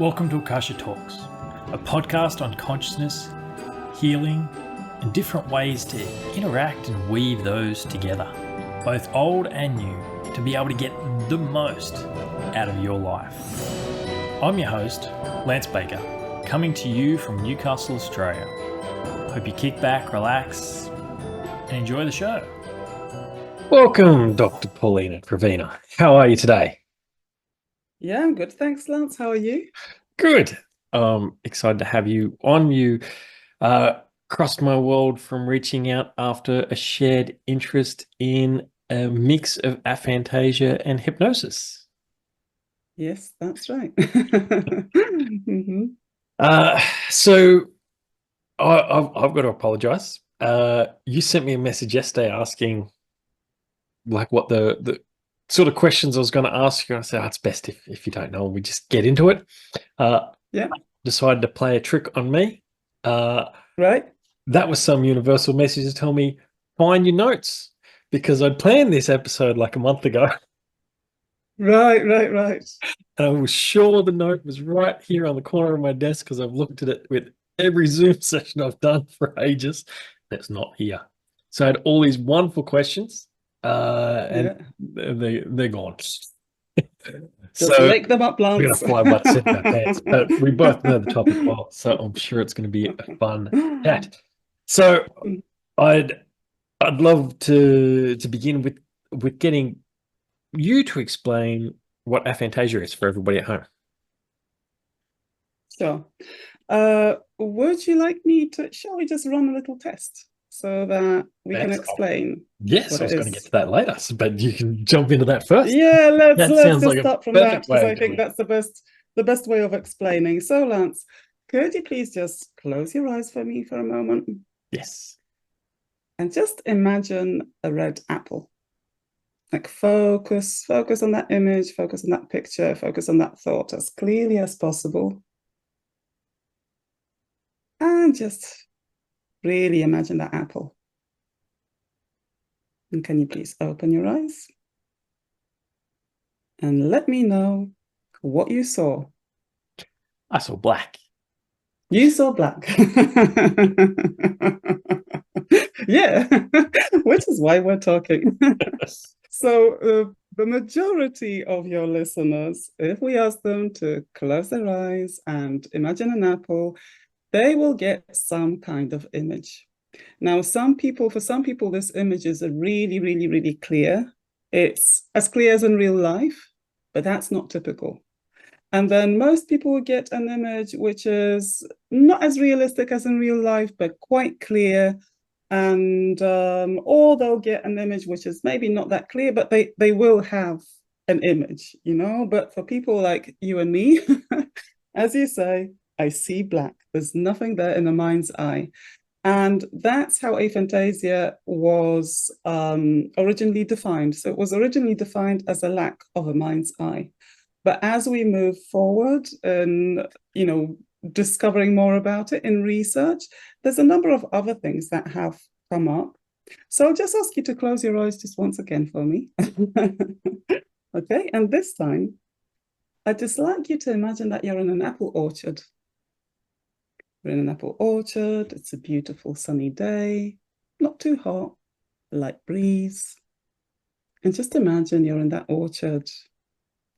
Welcome to Akasha Talks, a podcast on consciousness, healing, and different ways to interact and weave those together, both old and new, to be able to get the most out of your life. I'm your host, Lance Baker, coming to you from Newcastle, Australia. Hope you kick back, relax, and enjoy the show. Welcome, Dr. Paulina Trevena. How are you today? Yeah, I'm good. Thanks, Lance. How are you? Good. Excited to have you on. You crossed my world from reaching out after a shared interest in a mix of aphantasia and hypnosis. Yes, that's right. Mm-hmm. So I've got to apologize. You sent me a message yesterday asking like what the sort of questions I was going to ask you. I said, it's best if you don't know, we just get into it. Yeah. Decided to play a trick on me. Right. That was some universal message to tell me, find your notes, because I'd planned this episode like a month ago. Right. And I was sure the note was right here on the corner of my desk because I've looked at it with every Zoom session I've done for ages. It's not here. So I had all these wonderful questions, and they're gone. Just make them up, we're going Lance. to fly by the seat of our pants, but we both know the topic well, so I'm sure it's going to be a fun chat. So I'd love to begin with getting you to explain what aphantasia is for everybody at home. Sure. Would you like me to, shall we just run a little test so that we can explain? Yes, I was going to get to that later, but you can jump into that first. Yeah, let's just like start from that, because I think that's the best way of explaining. So, Lance, could you please just close your eyes for me for a moment? Yes. And just imagine a red apple. Like focus on that image, focus on that picture, focus on that thought as clearly as possible. And just really imagine that apple. And can you please open your eyes? And let me know what you saw. I saw black. You saw black. Yeah, which is why we're talking. So the majority of your listeners, if we ask them to close their eyes and imagine an apple, they will get some kind of image. Now, for some people, this image is really, really, really clear. It's as clear as in real life, but that's not typical. And then most people will get an image which is not as realistic as in real life, but quite clear. And or they'll get an image which is maybe not that clear, but they will have an image, you know. But for people like you and me, as you say, I see black. There's nothing there in the mind's eye. And that's how aphantasia was originally defined. So it was originally defined as a lack of a mind's eye. But as we move forward and, discovering more about it in research, there's a number of other things that have come up. So I'll just ask you to close your eyes just once again for me. Okay, and this time, I'd just like you to imagine that you're in an apple orchard. We're in an apple orchard. It's a beautiful sunny day, not too hot, light breeze. And just imagine you're in that orchard.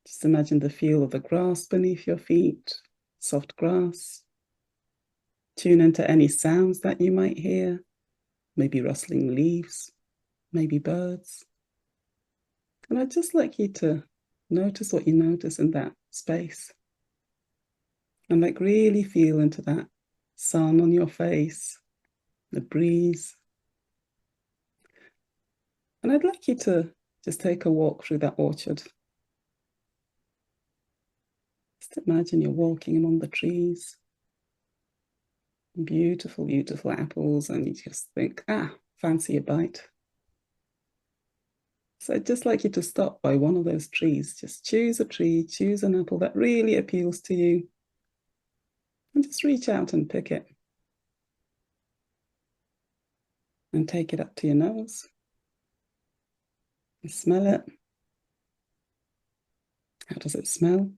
Just imagine the feel of the grass beneath your feet, soft grass. Tune into any sounds that you might hear, maybe rustling leaves, maybe birds. And I'd just like you to notice what you notice in that space. And like really feel into that sun on your face, the breeze. And I'd like you to just take a walk through that orchard. Just imagine you're walking among the trees. Beautiful, beautiful apples, and you just think, fancy a bite. So I'd just like you to stop by one of those trees. Just choose a tree, choose an apple that really appeals to you, and just reach out and pick it. And take it up to your nose. And smell it. How does it smell?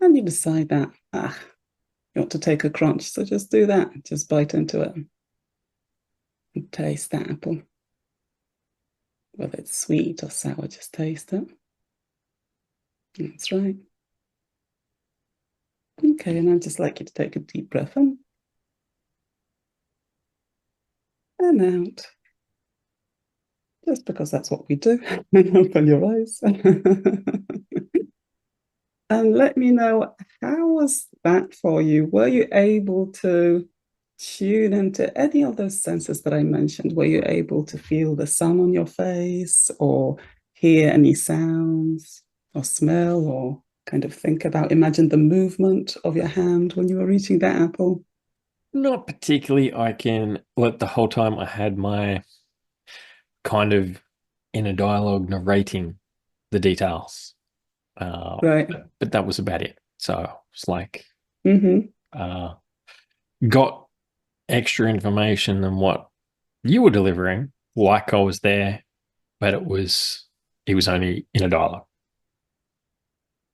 And you decide that, you want to take a crunch, so just do that. Just bite into it and taste the apple. Whether it's sweet or sour, just taste it. That's right. Okay, and I'd just like you to take a deep breath in and out. Just because that's what we do. And open your eyes. And let me know, how was that for you? Were you able to tune into any of those senses that I mentioned? Were you able to feel the sun on your face or hear any sounds or smell or kind of imagine the movement of your hand when you were reaching that apple? Not particularly. I can, like, the whole time I had my kind of inner dialogue narrating the details. Right. But that was about it. So it's like, Mm-hmm. got extra information than what you were delivering, like I was there, but it was only in a dialogue.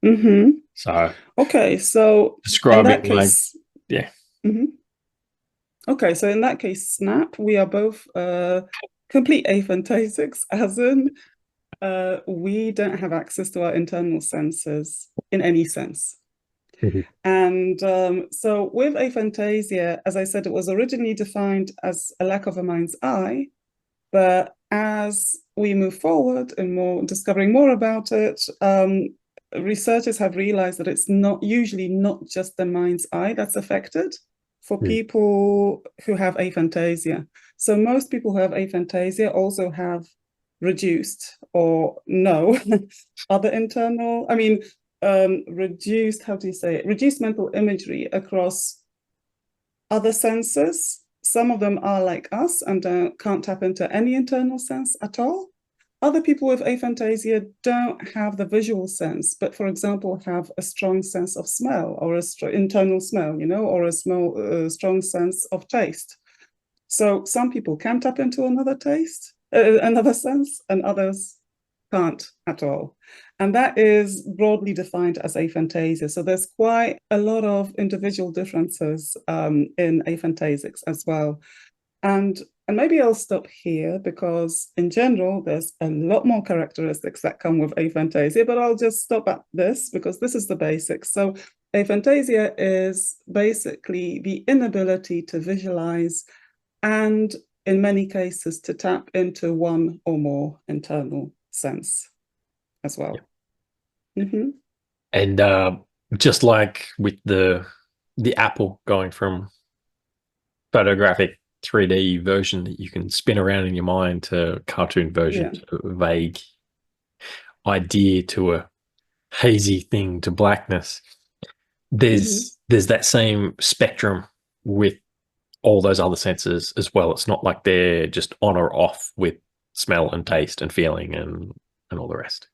Mm-hmm. So Okay, so in describe that it like, case, yeah. mhm. Okay, so in that case, snap, we are both complete aphantasics, as in we don't have access to our internal senses in any sense. Mhm. And so with aphantasia, as I said, it was originally defined as a lack of a mind's eye, but as we move forward and more discovering more about it, researchers have realized that it's usually not just the mind's eye that's affected for people who have aphantasia. So most people who have aphantasia also have reduced or no other internal, reduced, how do you say it? Reduced mental imagery across other senses. Some of them are like us and can't tap into any internal sense at all. Other people with aphantasia don't have the visual sense, but for example, have a strong sense of smell or internal smell, or a strong sense of taste. So some people can tap into another sense, and others can't at all. And that is broadly defined as aphantasia. So there's quite a lot of individual differences in aphantasics as well. And maybe I'll stop here because in general, there's a lot more characteristics that come with aphantasia, but I'll just stop at this because this is the basics. So aphantasia is basically the inability to visualize and in many cases to tap into one or more internal sense as well. Yeah. Mm-hmm. And just like with the apple going from photographic 3D version that you can spin around in your mind to cartoon version, to a vague idea, to a hazy thing, to blackness. There's that same spectrum with all those other senses as well. It's not like they're just on or off with smell and taste and feeling and all the rest.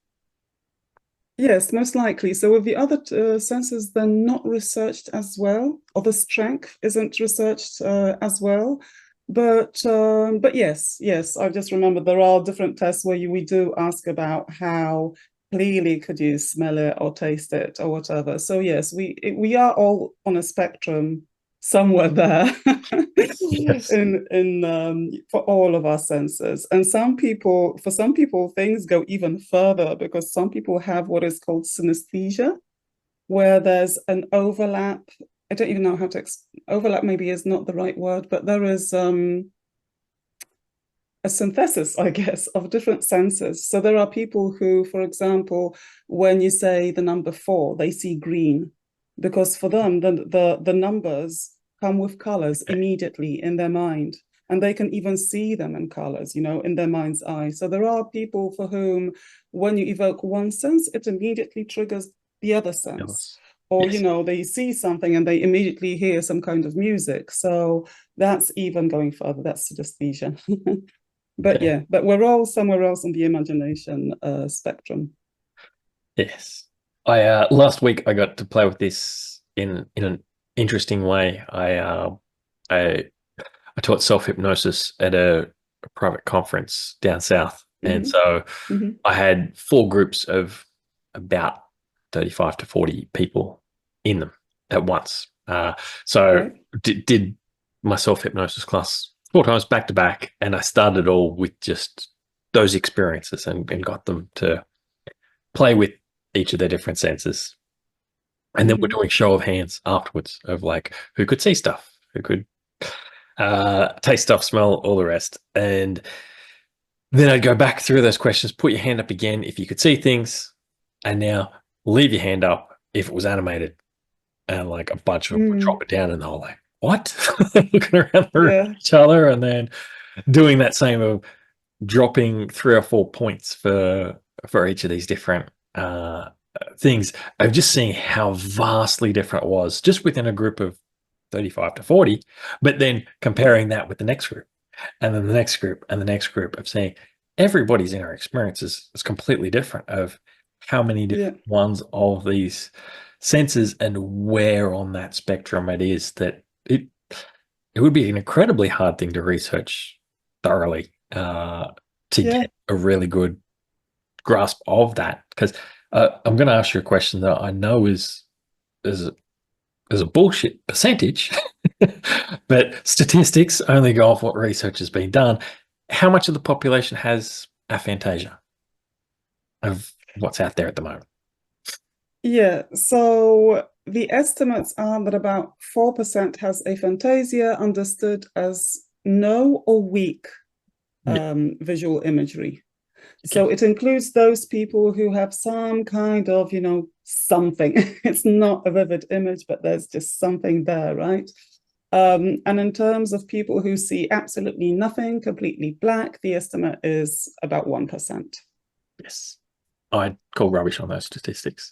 Yes, most likely. So with the other senses, they're not researched as well, or the strength isn't researched as well. But yes, I just remember there are different tests where we do ask about how clearly could you smell it or taste it or whatever. So yes, we are all on a spectrum somewhere there Yes. in for all of our senses. And for some people things go even further because some people have what is called synesthesia, where there's an overlap. I don't even know how to overlap, maybe is not the right word, but there is a synthesis, I guess, of different senses. So there are people who, for example, when you say the number 4, they see green because for them the numbers come with colors immediately in their mind, and they can even see them in colors, in their mind's eye. So there are people for whom when you evoke one sense, it immediately triggers the other sense. Or, Yes. they see something and they immediately hear some kind of music. So that's even going further. That's synesthesia. But yeah, but we're all somewhere else on the imagination spectrum. Yes. I last week I got to play with this in an interesting way. I taught self-hypnosis at a private conference down south. And so I had 4 groups of about 35 to 40 people in them at once. So Right. did my self-hypnosis class 4 times back to back, and I started all with just those experiences and got them to play with each of their different senses. And then we're doing show of hands afterwards of like who could see stuff, who could taste stuff, smell, all the rest. And then I'd go back through those questions, put your hand up again if you could see things, and now leave your hand up if it was animated. And like a bunch of them would drop it down, and they were like, what? Looking around the room at each other, and then doing that same of dropping 3 or 4 points for each of these different things. I've just seen how vastly different it was just within a group of 35 to 40, but then comparing that with the next group, and then the next group, and the next group, of saying everybody's inner experience is completely different, of how many different ones of these senses and where on that spectrum it is, that it would be an incredibly hard thing to research thoroughly to get a really good grasp of that. Because I'm going to ask you a question that I know is a bullshit percentage, but statistics only go off what research has been done. How much of the population has aphantasia of what's out there at the moment? Yeah, so the estimates are that about 4% has aphantasia, understood as no or weak visual imagery. So it includes those people who have some kind of, something. It's not a vivid image, but there's just something there, right? And in terms of people who see absolutely nothing, completely black, the estimate is about 1%. Yes. I'd call rubbish on those statistics.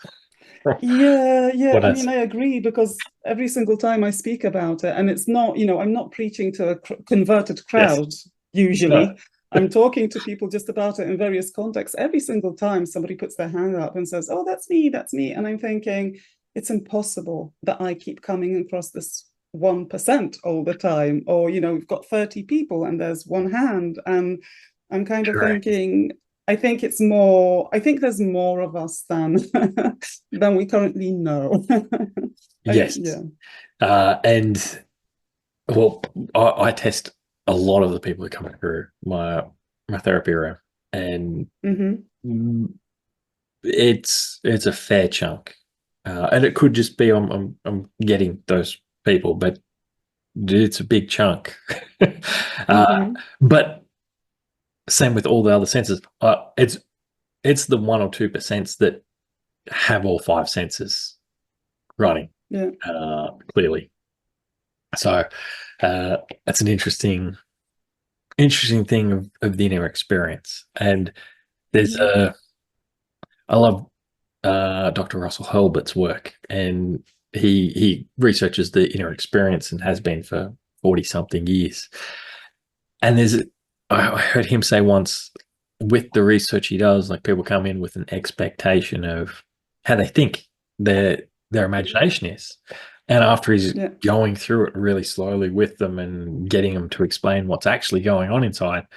Yeah. I mean, I agree, because every single time I speak about it, and it's not, I'm not preaching to a converted crowd, usually. No. I'm talking to people just about it in various contexts. Every single time somebody puts their hand up and says, oh, that's me. And I'm thinking, it's impossible that I keep coming across this 1% all the time. Or, we've got 30 people and there's one hand. And I'm kind of thinking, I think there's more of us than we currently know. Yes. And well, I test a lot of the people who come through my therapy room, and it's a fair chunk, and it could just be I'm getting those people, but it's a big chunk. But same with all the other senses. It's the 1 or 2% that have all 5 senses running clearly. So that's an interesting thing of the inner experience. And there's I love Dr. Russell Hurlburt's work, and he researches the inner experience and has been for 40-something years. And I heard him say once, with the research he does, like, people come in with an expectation of how they think their imagination is. And after he's going through it really slowly with them and getting them to explain what's actually going on inside,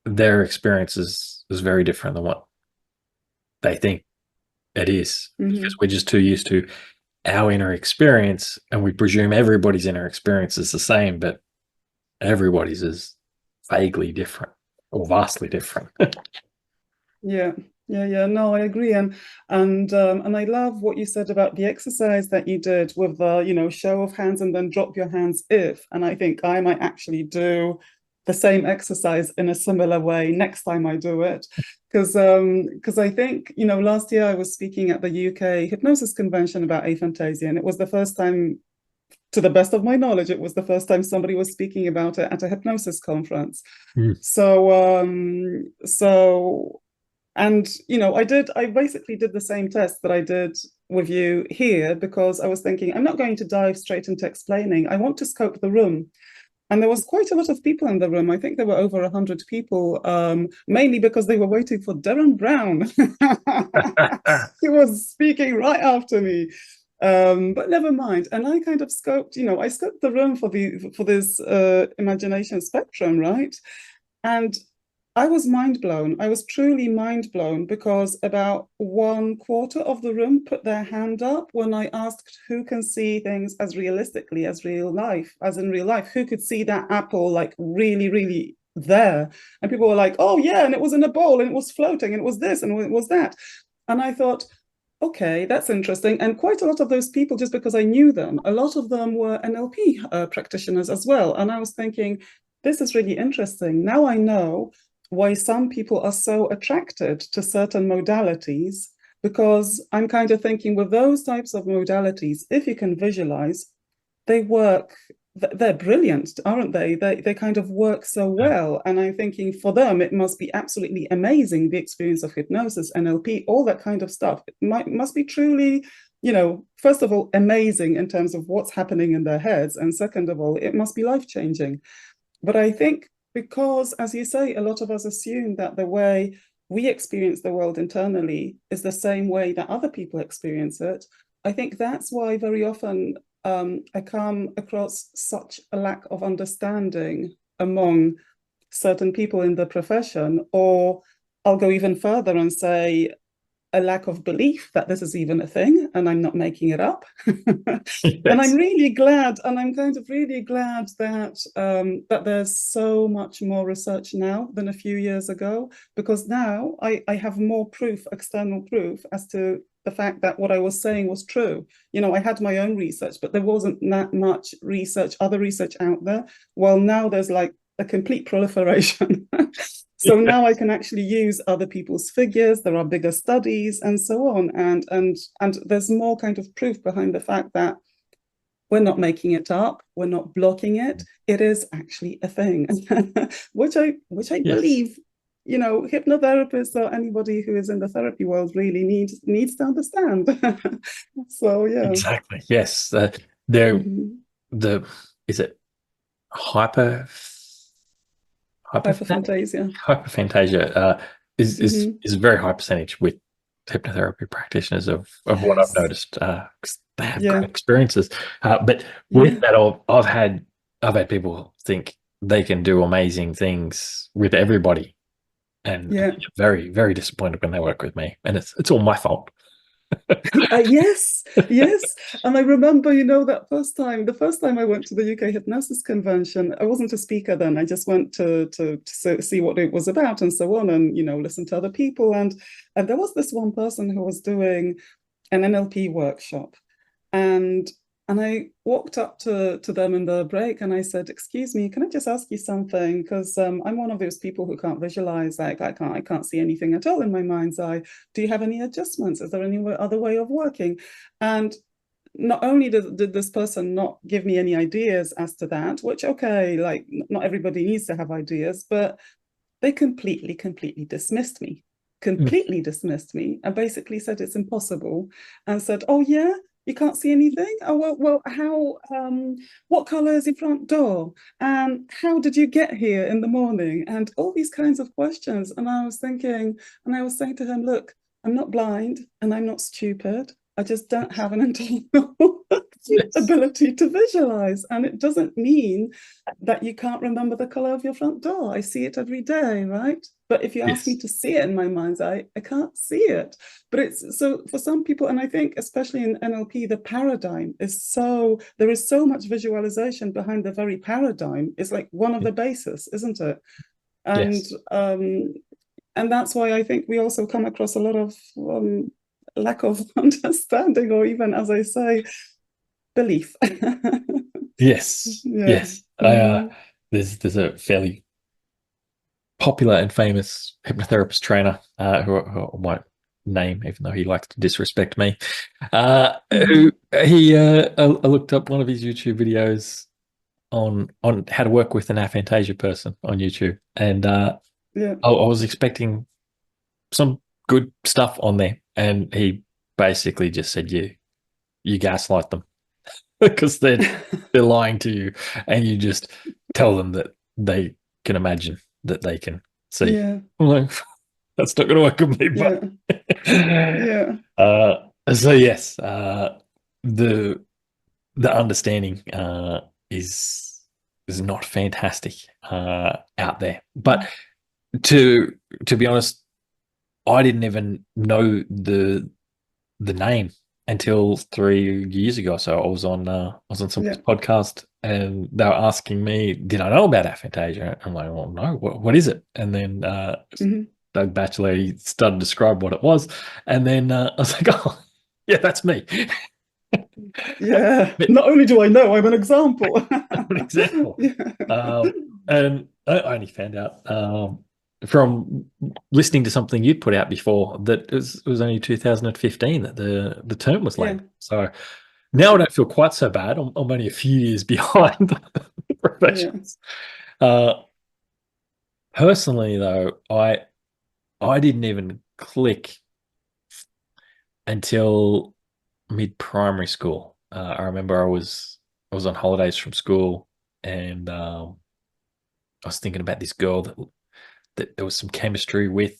their experience is very different than what they think it is. Because we're just too used to our inner experience, and we presume everybody's inner experience is the same, but everybody's is vaguely different or vastly different. No, I agree. And I love what you said about the exercise that you did with the, show of hands and then drop your hands if. And I think I might actually do the same exercise in a similar way next time I do it. Because I think, last year I was speaking at the UK Hypnosis Convention about aphantasia, and it was the first time, to the best of my knowledge, it was the first time somebody was speaking about it at a hypnosis conference. And, I basically did the same test that I did with you here, because I was thinking, I'm not going to dive straight into explaining. I want to scope the room. And there was quite a lot of people in the room. I think there were over 100 people, mainly because they were waiting for Darren Brown. He was speaking right after me. But never mind. And I kind of scoped, I scoped the room for this imagination spectrum, right? And I was mind blown. I was truly mind blown because about 1/4 of the room put their hand up when I asked who can see things as realistically as real life, as in real life, who could see that apple like really, really there. And people were like, oh yeah, and it was in a bowl and it was floating and it was this and it was that. And I thought, okay, that's interesting. And quite a lot of those people, just because I knew them, a lot of them were NLP practitioners as well. And I was thinking, this is really interesting. Now I know why some people are so attracted to certain modalities, because I'm kind of thinking with those types of modalities, if you can visualize, they work, they're brilliant, aren't they? They kind of work so well. And I'm thinking for them, it must be absolutely amazing, the experience of hypnosis, NLP, all that kind of stuff. It must be truly, first of all, amazing in terms of what's happening in their heads. And second of all, it must be life-changing. But I think because, as you say, a lot of us assume that the way we experience the world internally is the same way that other people experience it, I think that's why very often I come across such a lack of understanding among certain people in the profession, or I'll go even further and say a lack of belief that this is even a thing and I'm not making it up. Yes. And I'm really glad, and I'm kind of really glad that that there's so much more research now than a few years ago, because now I have more proof, external proof, as to the fact that what I was saying was true. I had my own research, but there wasn't that much research, other research out there. Well, now there's like a complete proliferation. So now I can actually use other people's figures. There are bigger studies and so on. And there's more kind of proof behind the fact that we're not making it up. We're not blocking it. It is actually a thing, which I Yes. believe, hypnotherapists or anybody who is in the therapy world really needs to understand. So, yeah. Exactly. Yes. Is it Hyphantasia. Hypophantasia is a very high percentage with hypnotherapy practitioners of what I've noticed, 'cause they have great experiences. But with that, I've had people think they can do amazing things with everybody, and get very, very disappointed when they work with me, and it's all my fault. Yes. And I remember, the first time I went to the UK Hypnosis Convention, I wasn't a speaker then. I just went to see what it was about and so on, and, listen to other people. And there was this one person who was doing an NLP workshop. And I walked up to them in the break and I said, excuse me, can I just ask you something? Because I'm one of those people who can't visualize, like I can't see anything at all in my mind's eye. Do you have any adjustments? Is there any other way of working? And not only did this person not give me any ideas as to that, which, okay, like not everybody needs to have ideas, but they completely dismissed me. Dismissed me, and basically said it's impossible, and said, oh yeah, you can't see anything? Oh, well, how, what color is your front door? And how did you get here in the morning? And all these kinds of questions. And I was thinking, and I was saying to him, look, I'm not blind and I'm not stupid. I just don't have an internal ability to visualize. And it doesn't mean that you can't remember the color of your front door. I see it every day, right? But if you ask me to see it in my mind's eye, I can't see it. But it's so for some people, and I think especially in NLP, the paradigm is there is so much visualization behind the very paradigm. It's like one of the bases, isn't it? And and that's why I think we also come across a lot of lack of understanding, or even, as I say, belief. Yes. There's a fairly popular and famous hypnotherapist trainer who I won't name, even though he likes to disrespect me. I looked up one of his YouTube videos on how to work with an aphantasia person on YouTube, and I was expecting some good stuff on there, and he basically just said you gaslight them because they're lying to you, and you just tell them that they can imagine that they can see. I'm like, that's not going to work with me. But so yes, the understanding is not fantastic out there. But to be honest, I didn't even know the name until 3 years ago. So I was on someone's podcast, and they were asking me, did I know about aphantasia? I'm like, well, no, what is it? And then Doug Batchelor, he started to describe what it was, and then I was like, oh, yeah, that's me. Yeah. Not only do I know, I'm an example. An example. Yeah. And I only found out from listening to something you'd put out before that it was only 2015 that the term was labeled. So now I don't feel quite so bad. I'm only a few years behind the professionals. Personally, though, I didn't even click until mid-primary school. I remember I was on holidays from school, and I was thinking about this girl that there was some chemistry with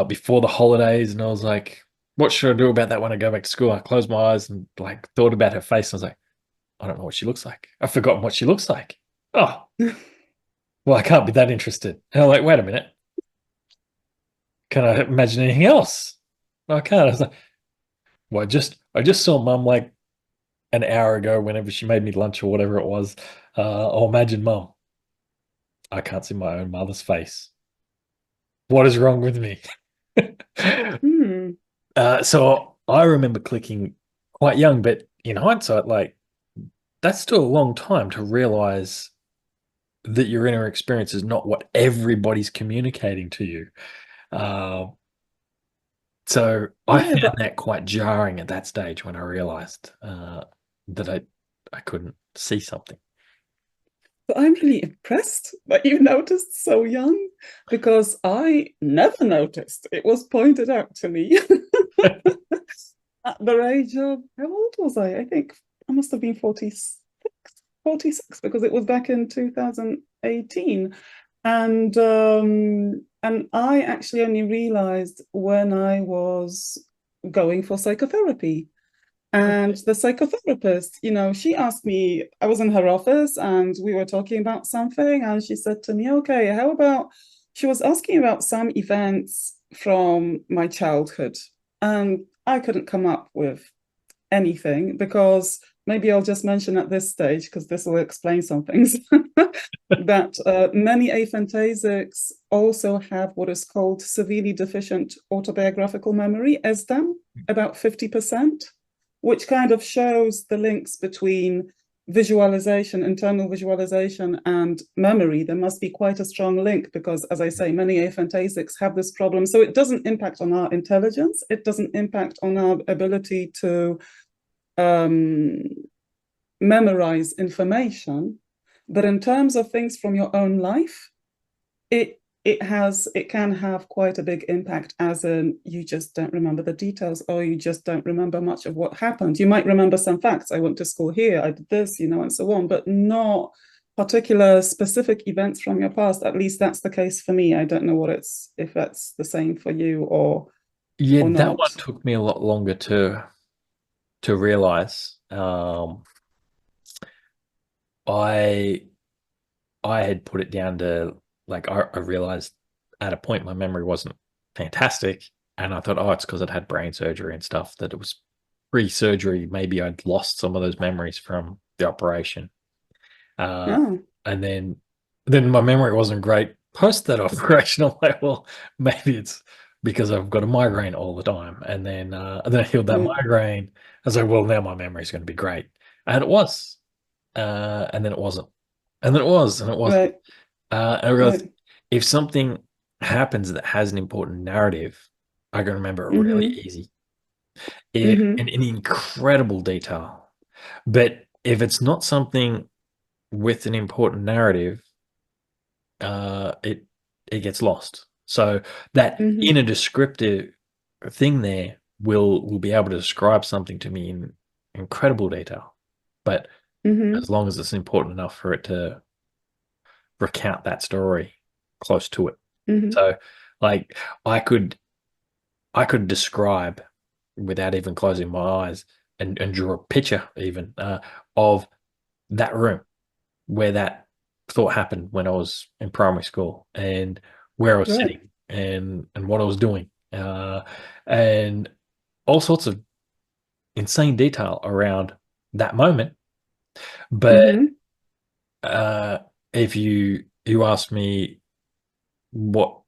before the holidays, and I was like, what should I do about that when I go back to school? I closed my eyes and like thought about her face, and I was like, I don't know what she looks like. I've forgotten what she looks like. Oh, well, I can't be that interested. And I'm like, wait a minute. Can I imagine anything else? No, I can't. I was like, well, I just saw Mum like an hour ago whenever she made me lunch or whatever it was. I'll imagine Mum. I can't see my own mother's face. What is wrong with me? So I remember clicking quite young, but in hindsight, like, that's still a long time to realize that your inner experience is not what everybody's communicating to you. So I found that quite jarring at that stage when I realized that I couldn't see something. But I'm really impressed that you noticed so young, because I never noticed. It was pointed out to me at the age of, how old was I? I think I must have been 46, because it was back in 2018. And I actually only realized when I was going for psychotherapy. And the psychotherapist, you know, she asked me, I was in her office and we were talking about something, and she said to me, okay, how about, she was asking about some events from my childhood. And I couldn't come up with anything, because maybe I'll just mention at this stage, because this will explain some things, that many aphantasics also have what is called severely deficient autobiographical memory, ESDAM, about 50%. Which kind of shows the links between visualization, internal visualization, and memory. There must be quite a strong link, because, as I say, many aphantasics have this problem. So it doesn't impact on our intelligence. It doesn't impact on our ability to memorize information. But in terms of things from your own life, it can have quite a big impact, as in you just don't remember the details, or you just don't remember much of what happened. You might remember some facts. I went to school here, I did this, you know, and so on, but not particular specific events from your past. At least that's the case for me. I don't know if that's the same for you or not. That one took me a lot longer to realize. I had put it down to, like, I realized at a point my memory wasn't fantastic, and I thought, oh, it's because I'd had brain surgery and stuff, that it was pre-surgery. Maybe I'd lost some of those memories from the operation. And then my memory wasn't great post that operation. I'm like, well, maybe it's because I've got a migraine all the time. And then I healed that migraine. I was like, well, now my memory is going to be great. And it was. And then it wasn't. And then it was. And it wasn't. I realized if something happens that has an important narrative, I can remember it really easy. In incredible detail. But if it's not something with an important narrative, it gets lost. So that inner descriptive thing there will be able to describe something to me in incredible detail. But as long as it's important enough for it to recount that story close to it. So, like, I could describe, without even closing my eyes, and draw a picture even of that room where that thought happened when I was in primary school, and where I was Right. sitting and what I was doing, and all sorts of insane detail around that moment. But if you asked me what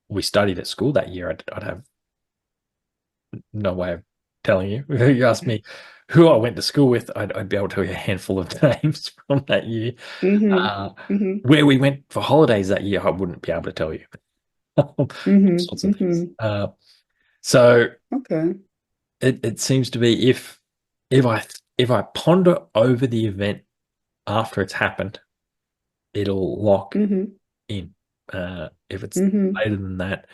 we studied at school that year, I'd have no way of telling you. If you asked me who I went to school with, I'd be able to tell you a handful of names from that year. Where we went for holidays that year, I wouldn't be able to tell you. All sorts of things. So Okay. it seems to be if I ponder over the event after it's happened, it'll lock in. If it's later than that,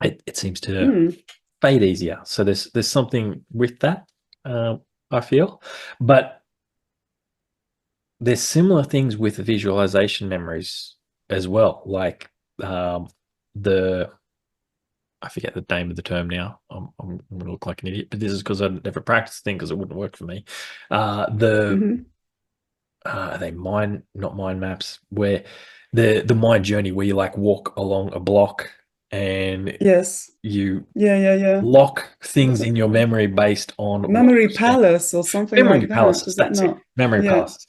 it seems to fade easier. So there's something with that, I feel. But there's similar things with visualization memories as well. Like I forget the name of the term now. I'm going to look like an idiot, but this is because I never practiced thing because it wouldn't work for me. Are they not mind maps, where the mind journey where you like walk along a block and Yes. you Yeah. lock things in your memory based on Memory palace or something memory like that. palaces. Is that That's not? it. Memory Yeah. palaces.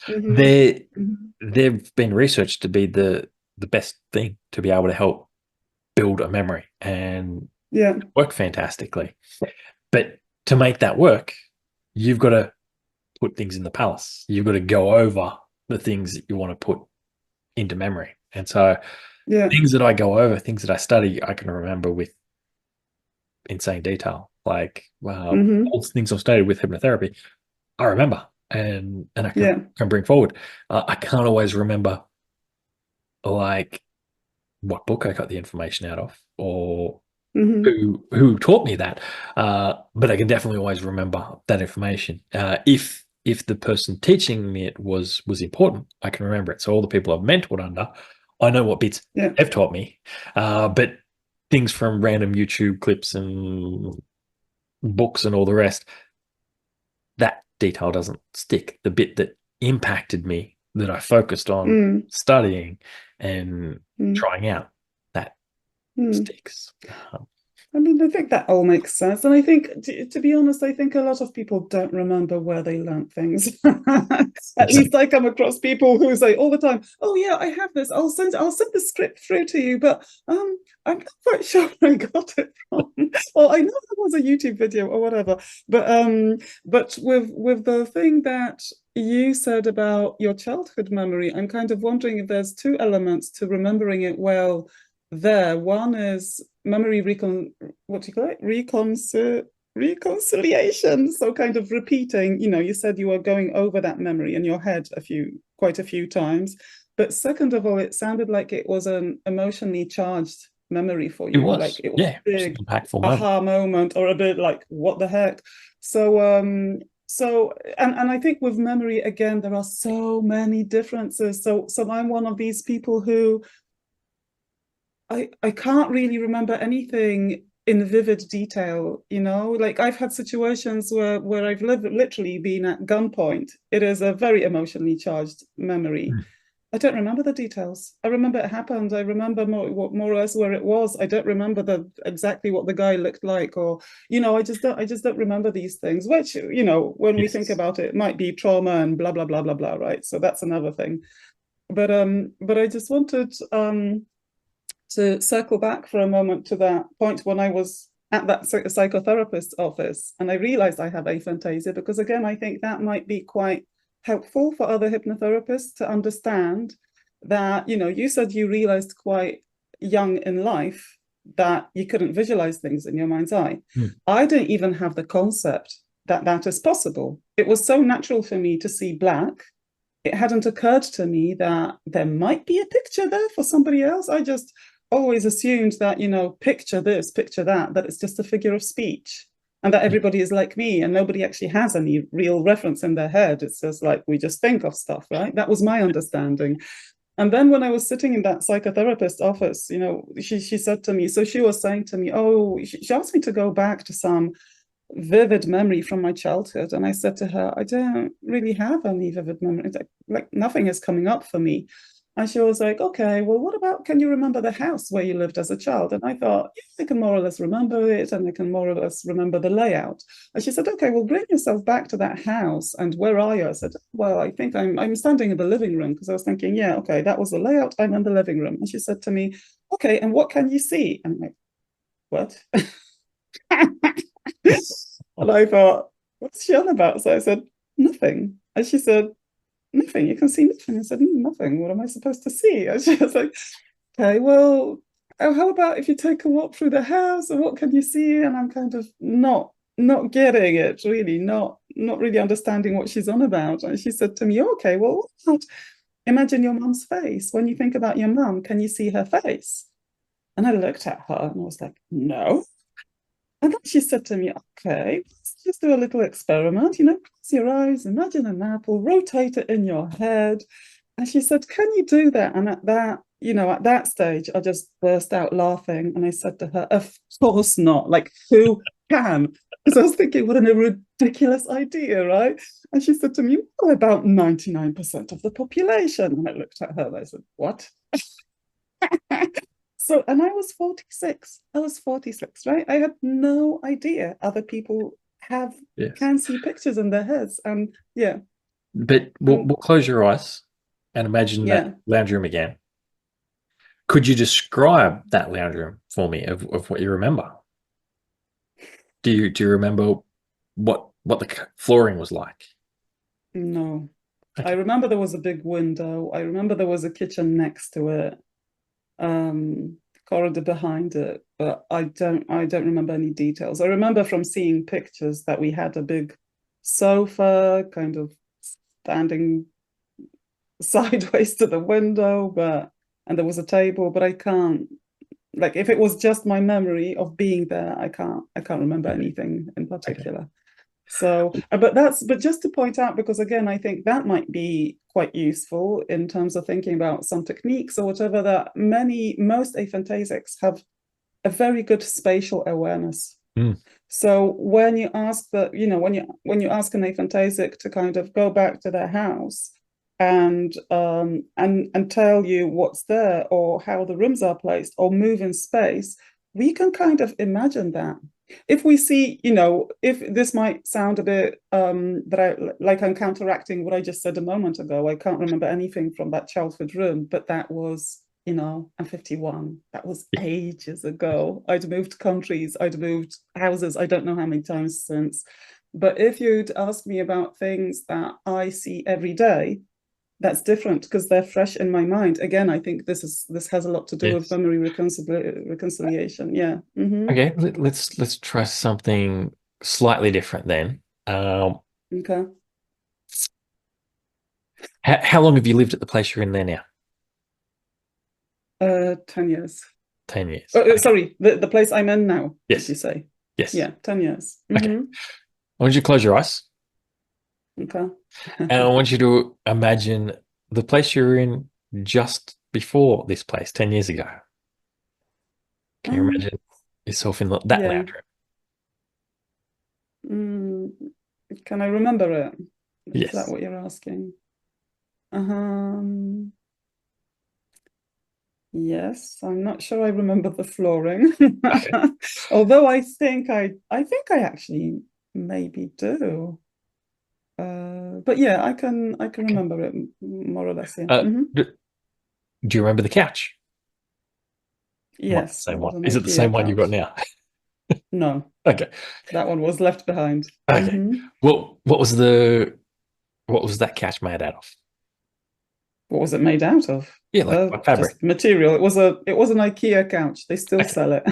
They've been researched to be the best thing to be able to help build a memory and work fantastically. But to make that work, you've got to put things in the palace. You've got to go over the things that you want to put into memory. And so things that I go over, things that I study, I can remember with insane detail. Like all the things I've studied with hypnotherapy, I remember and I can bring forward. I can't always remember like what book I got the information out of or who taught me that. But I can definitely always remember that information. If the person teaching me it was important, I can remember it. So all the people I've mentored under, I know what bits they've taught me. But things from random YouTube clips and books and all the rest, that detail doesn't stick. The bit that impacted me, that I focused on studying and trying out, that sticks. I mean, I think that all makes sense. And I think, to be honest, I think a lot of people don't remember where they learned things. At least I come across people who say all the time, oh yeah, I have this. I'll send the script through to you, but I'm not quite sure where I got it from. Well, I know there was a YouTube video or whatever. But with the thing that you said about your childhood memory, I'm kind of wondering if there's two elements to remembering it well there. One is memory reconciliation. So kind of repeating, you said you were going over that memory in your head quite a few times. But second of all, it sounded like it was an emotionally charged memory for you. Like it was a big impactful aha moment or a bit like, what the heck? So and I think with memory, again, there are so many differences. So I'm one of these people who I can't really remember anything in vivid detail, like I've had situations where I've literally been at gunpoint. It is a very emotionally charged memory. I don't remember the details. I remember it happened. I remember more or less where it was. I don't remember exactly what the guy looked like, or I just don't remember these things, which when we think about it, it might be trauma and blah blah blah blah blah, right? So that's another thing. But I just wanted to circle back for a moment to that point when I was at that psychotherapist's office and I realized I have aphantasia, because again, I think that might be quite helpful for other hypnotherapists to understand that, you said you realized quite young in life that you couldn't visualize things in your mind's eye. I don't even have the concept that is possible. It was so natural for me to see black. It hadn't occurred to me that there might be a picture there for somebody else. I just always assumed that, picture this, picture that it's just a figure of speech and that everybody is like me and nobody actually has any real reference in their head. It's just like, we just think of stuff, right? That was my understanding. And then when I was sitting in that psychotherapist's office, she said to me, so she was saying to me, she asked me to go back to some vivid memory from my childhood. And I said to her, I don't really have any vivid memory. Like nothing is coming up for me. And she was like, okay, well, what about, can you remember the house where you lived as a child? And I thought, yeah, I can more or less remember it, and I can more or less remember the layout. And she said, okay, well, bring yourself back to that house. And where are you? I said, well, I think I'm standing in the living room, because I was thinking, yeah, okay, that was the layout. I'm in the living room. And she said to me, okay, and what can you see? And I'm like, what? And I thought, what's she on about? So I said, nothing. And she said, nothing, you can see nothing. I said, nothing, what am I supposed to see? And she was like, okay, well, how about if you take a walk through the house, and what can you see? And I'm kind of not getting it, really, not really understanding what she's on about. And she said to me, okay, well, what about, imagine your mum's face. When you think about your mum, can you see her face? And I looked at her and I was like, no. And then she said to me, okay, let's just do a little experiment, close your eyes, imagine an apple, rotate it in your head. And she said, can you do that? And at that stage, I just burst out laughing. And I said to her, of course not. Like, who can? Because I was thinking, what a ridiculous idea, right? And she said to me, well, about 99% of the population. And I looked at her and I said, what? So, and I was 46. I was 46, right? I had no idea other people can see pictures in their heads. And yeah. But we'll close your eyes and imagine that lounge room again. Could you describe that lounge room for me of what you remember? Do you remember what the flooring was like? No. Okay. I remember there was a big window. I remember there was a kitchen next to it. Corridor behind it, but I don't remember any details. I remember from seeing pictures that we had a big sofa kind of standing sideways to the window, and there was a table, but I can't, like, if it was just my memory of being there, I can't remember anything in particular. Okay. So, but just to point out, because again, I think that might be quite useful in terms of thinking about some techniques or whatever, that most aphantasics have a very good spatial awareness. So when you ask when you ask an aphantasic to kind of go back to their house and tell you what's there or how the rooms are placed or move in space, we can kind of imagine that. If we see, if this might sound a bit like I'm counteracting what I just said a moment ago, I can't remember anything from that childhood room, but that was, I'm 51. That was ages ago. I'd moved countries, I'd moved houses, I don't know how many times since. But if you'd ask me about things that I see every day, that's different because they're fresh in my mind. Again, I think this has a lot to do with memory reconciliation. Yeah. Mm-hmm. Okay, let's try something slightly different then. Okay. How long have you lived at the place you're in there now? 10 years. 10 years. Okay. Sorry, the place I'm in now. Yes. Did you say? Yes. Yeah, 10 years. Okay. I want you to close your eyes. Okay. And I want you to imagine the place you were in just before this place 10 years ago. Can you imagine yourself in that lounge room? Can I remember it? Yes. Is that what you're asking? Yes, I'm not sure I remember the flooring. Although I think I actually maybe do. But yeah, I can remember it more or less. Yeah. Do you remember the couch? Yes. Same one. Is it the same one you've got now? No. Okay. That one was left behind. Okay. Well, what was that couch made out of? What was it made out of? Yeah, like fabric. Just material. It was an IKEA couch. They still sell it.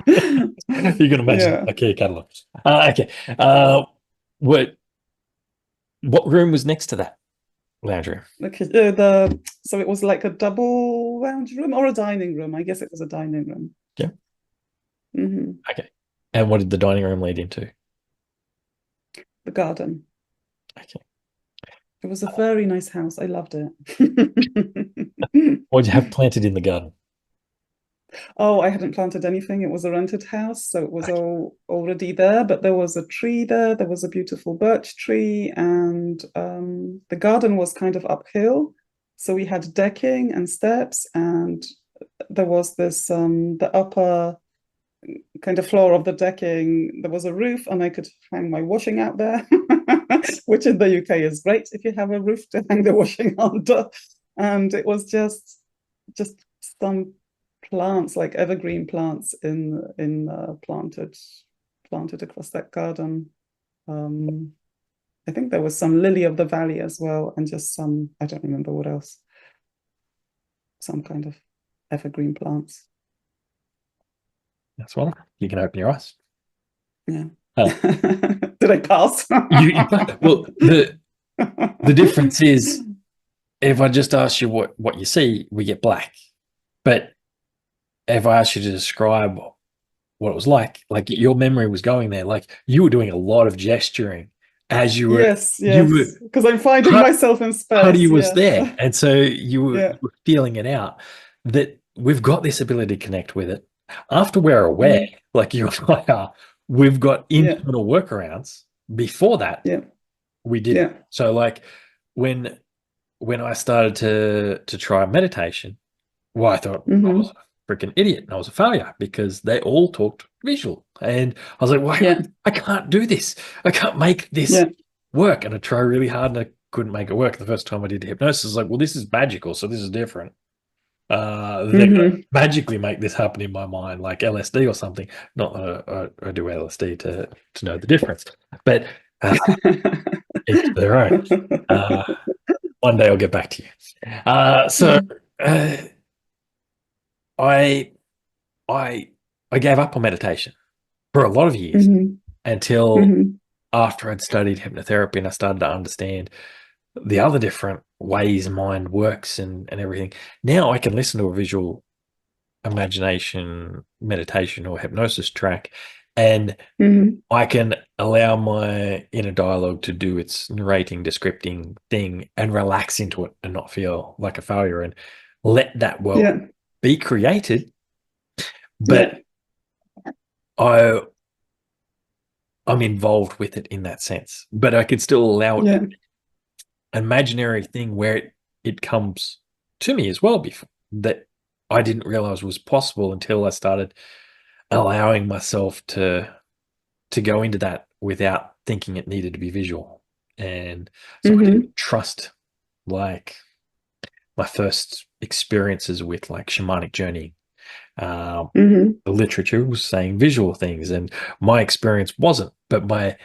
You can imagine IKEA catalog. Okay. What room was next to that lounge room? So it was like a double lounge room or a dining room. I guess it was a dining room. Yeah. Okay. And what did the dining room lead into? The garden. Okay. It was a very nice house. I loved it. What did you have planted in the garden? Oh, I hadn't planted anything. It was a rented house, so it was all already there. But there was a tree there. There was a beautiful birch tree, and the garden was kind of uphill. So we had decking and steps, and there was this the upper kind of floor of the decking. There was a roof, and I could hang my washing out there, which in the UK is great if you have a roof to hang the washing under. And it was just some plants, like evergreen plants, planted across that garden. I think there was some lily of the valley as well, and just some, I don't remember what else, some kind of evergreen plants. That's one. You can open your eyes. Yeah. Did I pass? Well, the difference is, if I just ask you what you see, we get black. But if I ask you to describe what it was like your memory was going there, like you were doing a lot of gesturing as you were. Yes, because I'm finding myself in space. Huddy was there, and so you were feeling it out. That we've got this ability to connect with it. After we're aware, like you and I are, we've got internal workarounds. Before that, we didn't. So like when I started to try meditation, well, I thought I was a freaking idiot and I was a failure because they all talked visual. And I was like, well, I can't do this. I can't make this work. And I tried really hard and I couldn't make it work. The first time I did hypnosis, I was like, well, this is magical, so this is different. They magically make this happen in my mind, like LSD or something. Not that I do LSD to know the difference, but each their own. One day I'll get back to you. I gave up on meditation for a lot of years until after I'd studied hypnotherapy and I started to understand the other different ways mind works and everything. Now I can listen to a visual imagination meditation or hypnosis track, and I can allow my inner dialogue to do its narrating, descripting thing and relax into it and not feel like a failure and let that world be created. But I'm involved with it in that sense, but I can still allow it to be an imaginary thing where it comes to me as well, before that I didn't realize was possible until I started allowing myself to go into that without thinking it needed to be visual. And so I didn't trust like my first experiences with like shamanic journeying. The literature was saying visual things and my experience wasn't, but my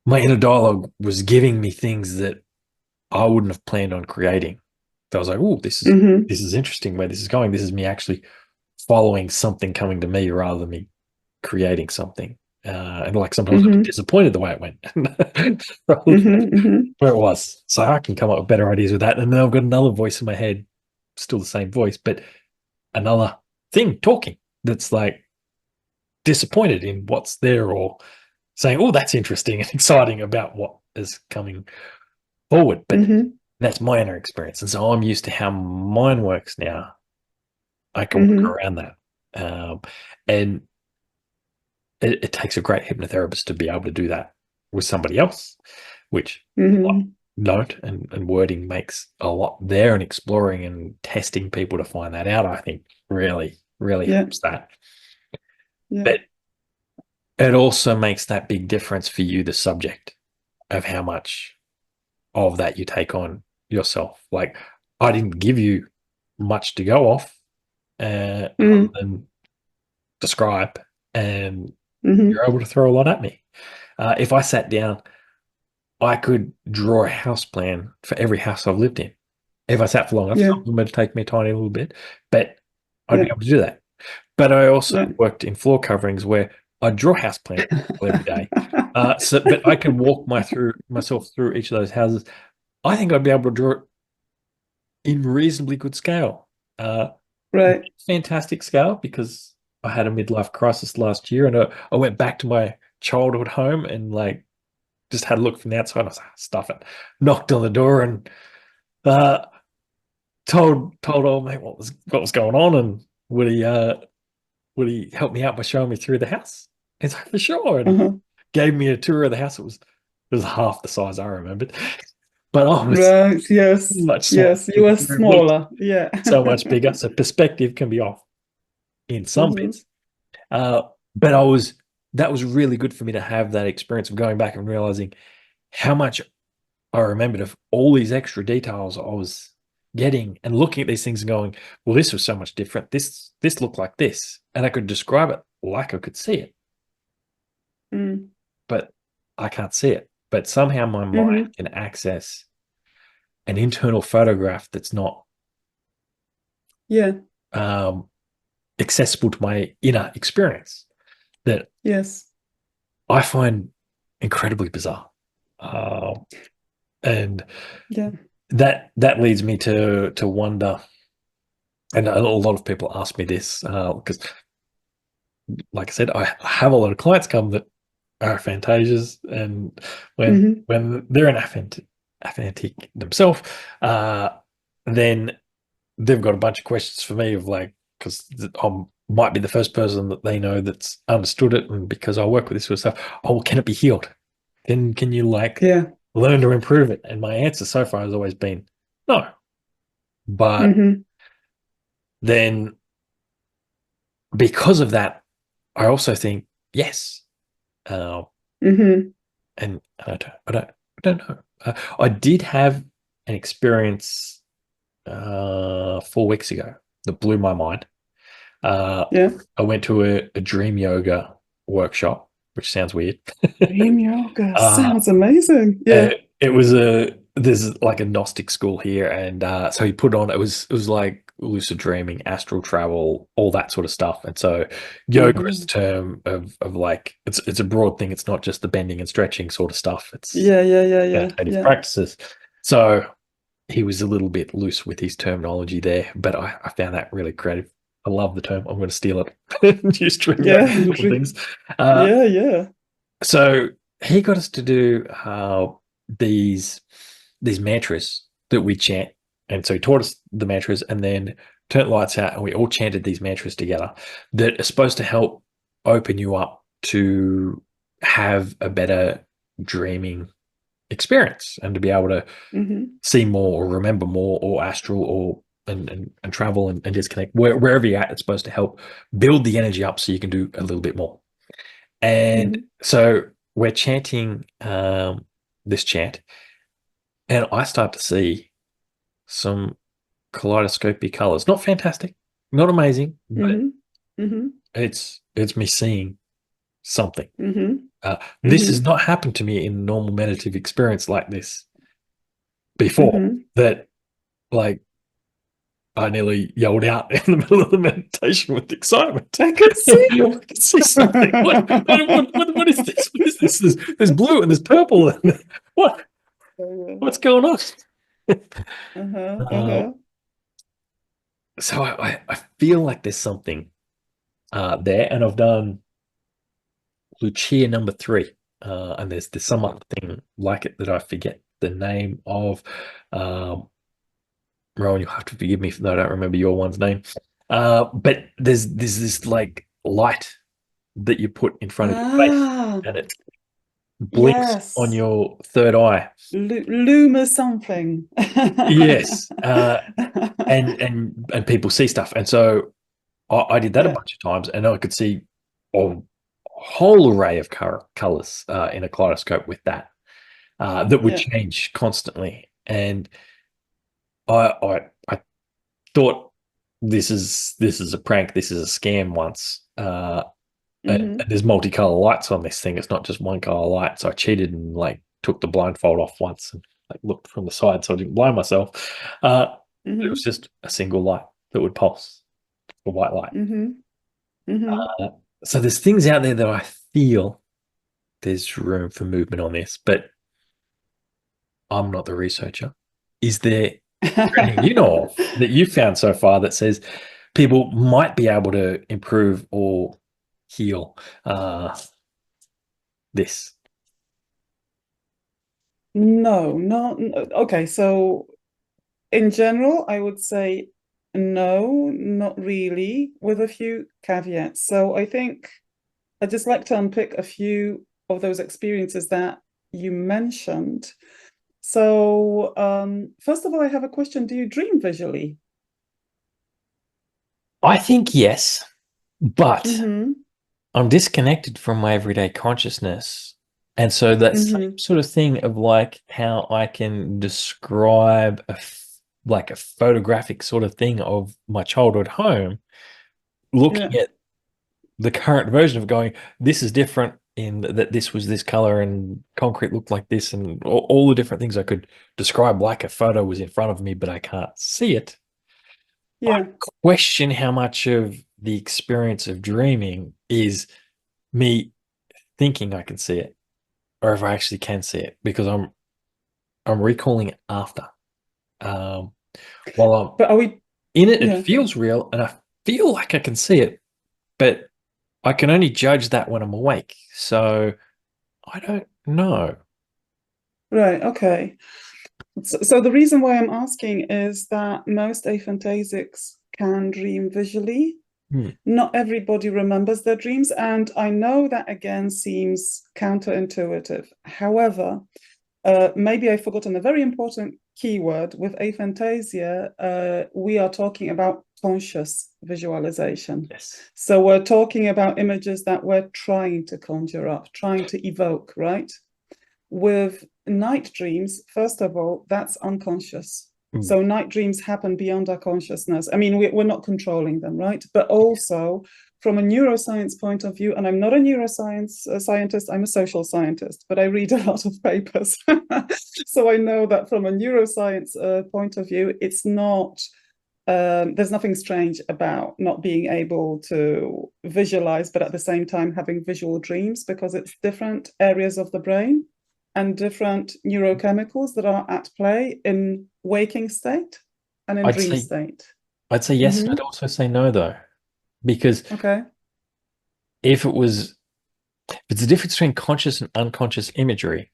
inner dialogue was giving me things that I wouldn't have planned on creating. So I was like, oh, this is interesting where this is going. This is me actually following something coming to me rather than me creating something. And like sometimes I'm disappointed the way it went where it was. So I can come up with better ideas with that. And then I've got another voice in my head, still the same voice, but another thing talking that's like disappointed in what's there or saying, oh, that's interesting and exciting about what is coming forward. But that's my inner experience. And so I'm used to how mine works now. I can work around that. And it takes a great hypnotherapist to be able to do that with somebody else, which don't. And wording makes a lot there, and exploring and testing people to find that out, I think really, really helps that. But it also makes that big difference for you, the subject, of how much of that you take on yourself. Like I didn't give you much to go off and describe, and you're able to throw a lot at me. If I sat down, I could draw a house plan for every house I've lived in. If I sat for long enough, it would take me a tiny little bit, but I'd be able to do that. But I also worked in floor coverings where I draw house plans every day. But I can walk myself through each of those houses. I think I'd be able to draw it in reasonably good scale. Fantastic scale, because I had a midlife crisis last year, and I went back to my childhood home and like just had a look from the outside. I was like, stuff it. Knocked on the door and told old mate what was going on, and would he help me out by showing me through the house? He's like, for sure. And gave me a tour of the house. It was half the size I remembered. but I was Right. Yes. much smaller. Yes. You were It looked smaller. Yeah. so much bigger. So perspective can be off in some Hmm. bits. But that was really good for me to have that experience of going back and realizing how much I remembered of all these extra details I was getting and looking at these things and going, well, this was so much different. This looked like this. And I could describe it like I could see it, Mm. but I can't see it. But somehow my mind can access an internal photograph that's not Yeah. accessible to my inner experience that Yes. I find incredibly bizarre. And Yeah. that leads me to wonder, and a lot of people ask me this because, like I said, I have a lot of clients come that are Aphantasias, and when they're an aphantic themselves, then they've got a bunch of questions for me of like, because I might be the first person that they know that's understood it, and because I work with this sort of stuff, oh, well, can it be healed? Can you like Yeah. learn to improve it? And my answer so far has always been no. But then because of that, I also think yes. And I don't know. I did have an experience 4 weeks ago that blew my mind. Yeah. I went to a dream yoga workshop, which sounds weird. Dream yoga sounds amazing. Yeah. There's like a Gnostic school here, and so he put on, it was like lucid dreaming, astral travel, all that sort of stuff. And so yoga is the term of like, it's a broad thing. It's not just the bending and stretching sort of stuff. It's meditative practices. So he was a little bit loose with his terminology there, but I found that really creative. I love the term. I'm going to steal it and use dream yoga for things. So he got us to do these mantras that we chant. And so he taught us the mantras and then turned lights out, and we all chanted these mantras together that are supposed to help open you up to have a better dreaming experience and to be able to see more or remember more or astral or and travel and just connect wherever you're at. It's supposed to help build the energy up so you can do a little bit more. And so we're chanting this chant, and I start to see some kaleidoscopic colors. Not fantastic, not amazing, but it's me seeing something. This has not happened to me in normal meditative experience like this before. That, like, I nearly yelled out in the middle of the meditation with excitement. I could see. I could see something. What is this? What is this? There's blue and there's purple. And what's going on? So I feel like there's something there, and I've done Lucia number 3, and there's some other thing like it that I forget the name of. Rowan, you'll have to forgive me if I don't remember your one's name. But there's this like light that you put in front of your face, and it blinks on your third eye. Luma something. Yes. And people see stuff. And so I did that a bunch of times, and I could see a whole array of colors in a kaleidoscope with that that would change constantly. And I thought this is a prank, this is a scam once. And there's multicolor lights on this thing. It's not just one color light. So I cheated and like took the blindfold off once and like looked from the side so I didn't blind myself. It was just a single light that would pulse, a white light. So there's things out there that I feel there's room for movement on this, but I'm not the researcher. Is there anything you know of that you've found so far that says people might be able to improve or heal this? No, not okay. So in general, I would say no, not really, with a few caveats. So I think I'd just like to unpick a few of those experiences that you mentioned. So, first of all, I have a question. Do you dream visually? I think yes, but Mm-hmm. I'm disconnected from my everyday consciousness. And so that same Mm-hmm. sort of thing of like how I can describe like a photographic sort of thing of my childhood home, Yeah. looking at the current version of going, this is different in that this was this color and concrete looked like this, and all the different things I could describe like a photo was in front of me, but I can't see it. I Yeah. question how much of the experience of dreaming is me thinking I can see it, or if I actually can see it, because I'm recalling it after. Um, while I'm But are we, in it, it yeah. feels real, and I feel like I can see it, but I can only judge that when I'm awake. So I don't know. Right. Okay. So the reason why I'm asking is that most aphantasics can dream visually. Hmm. Not everybody remembers their dreams, and I know that again seems counterintuitive. However, maybe I've forgotten a very important keyword. With aphantasia, we are talking about conscious visualization. Yes. So we're talking about images that we're trying to conjure up, trying to evoke, right? With night dreams, first of all, that's unconscious. Hmm. So night dreams happen beyond our consciousness. I mean, we're not controlling them, right? But also from a neuroscience point of view, and I'm not a neuroscience scientist, I'm a social scientist, but I read a lot of papers. So I know that from a neuroscience point of view, it's not, there's nothing strange about not being able to visualize, but at the same time having visual dreams, because it's different areas of the brain and different neurochemicals that are at play in waking state and in I'd dream say state. I'd say yes, and Mm-hmm. I'd also say no though, because Okay. if it's the difference between conscious and unconscious imagery,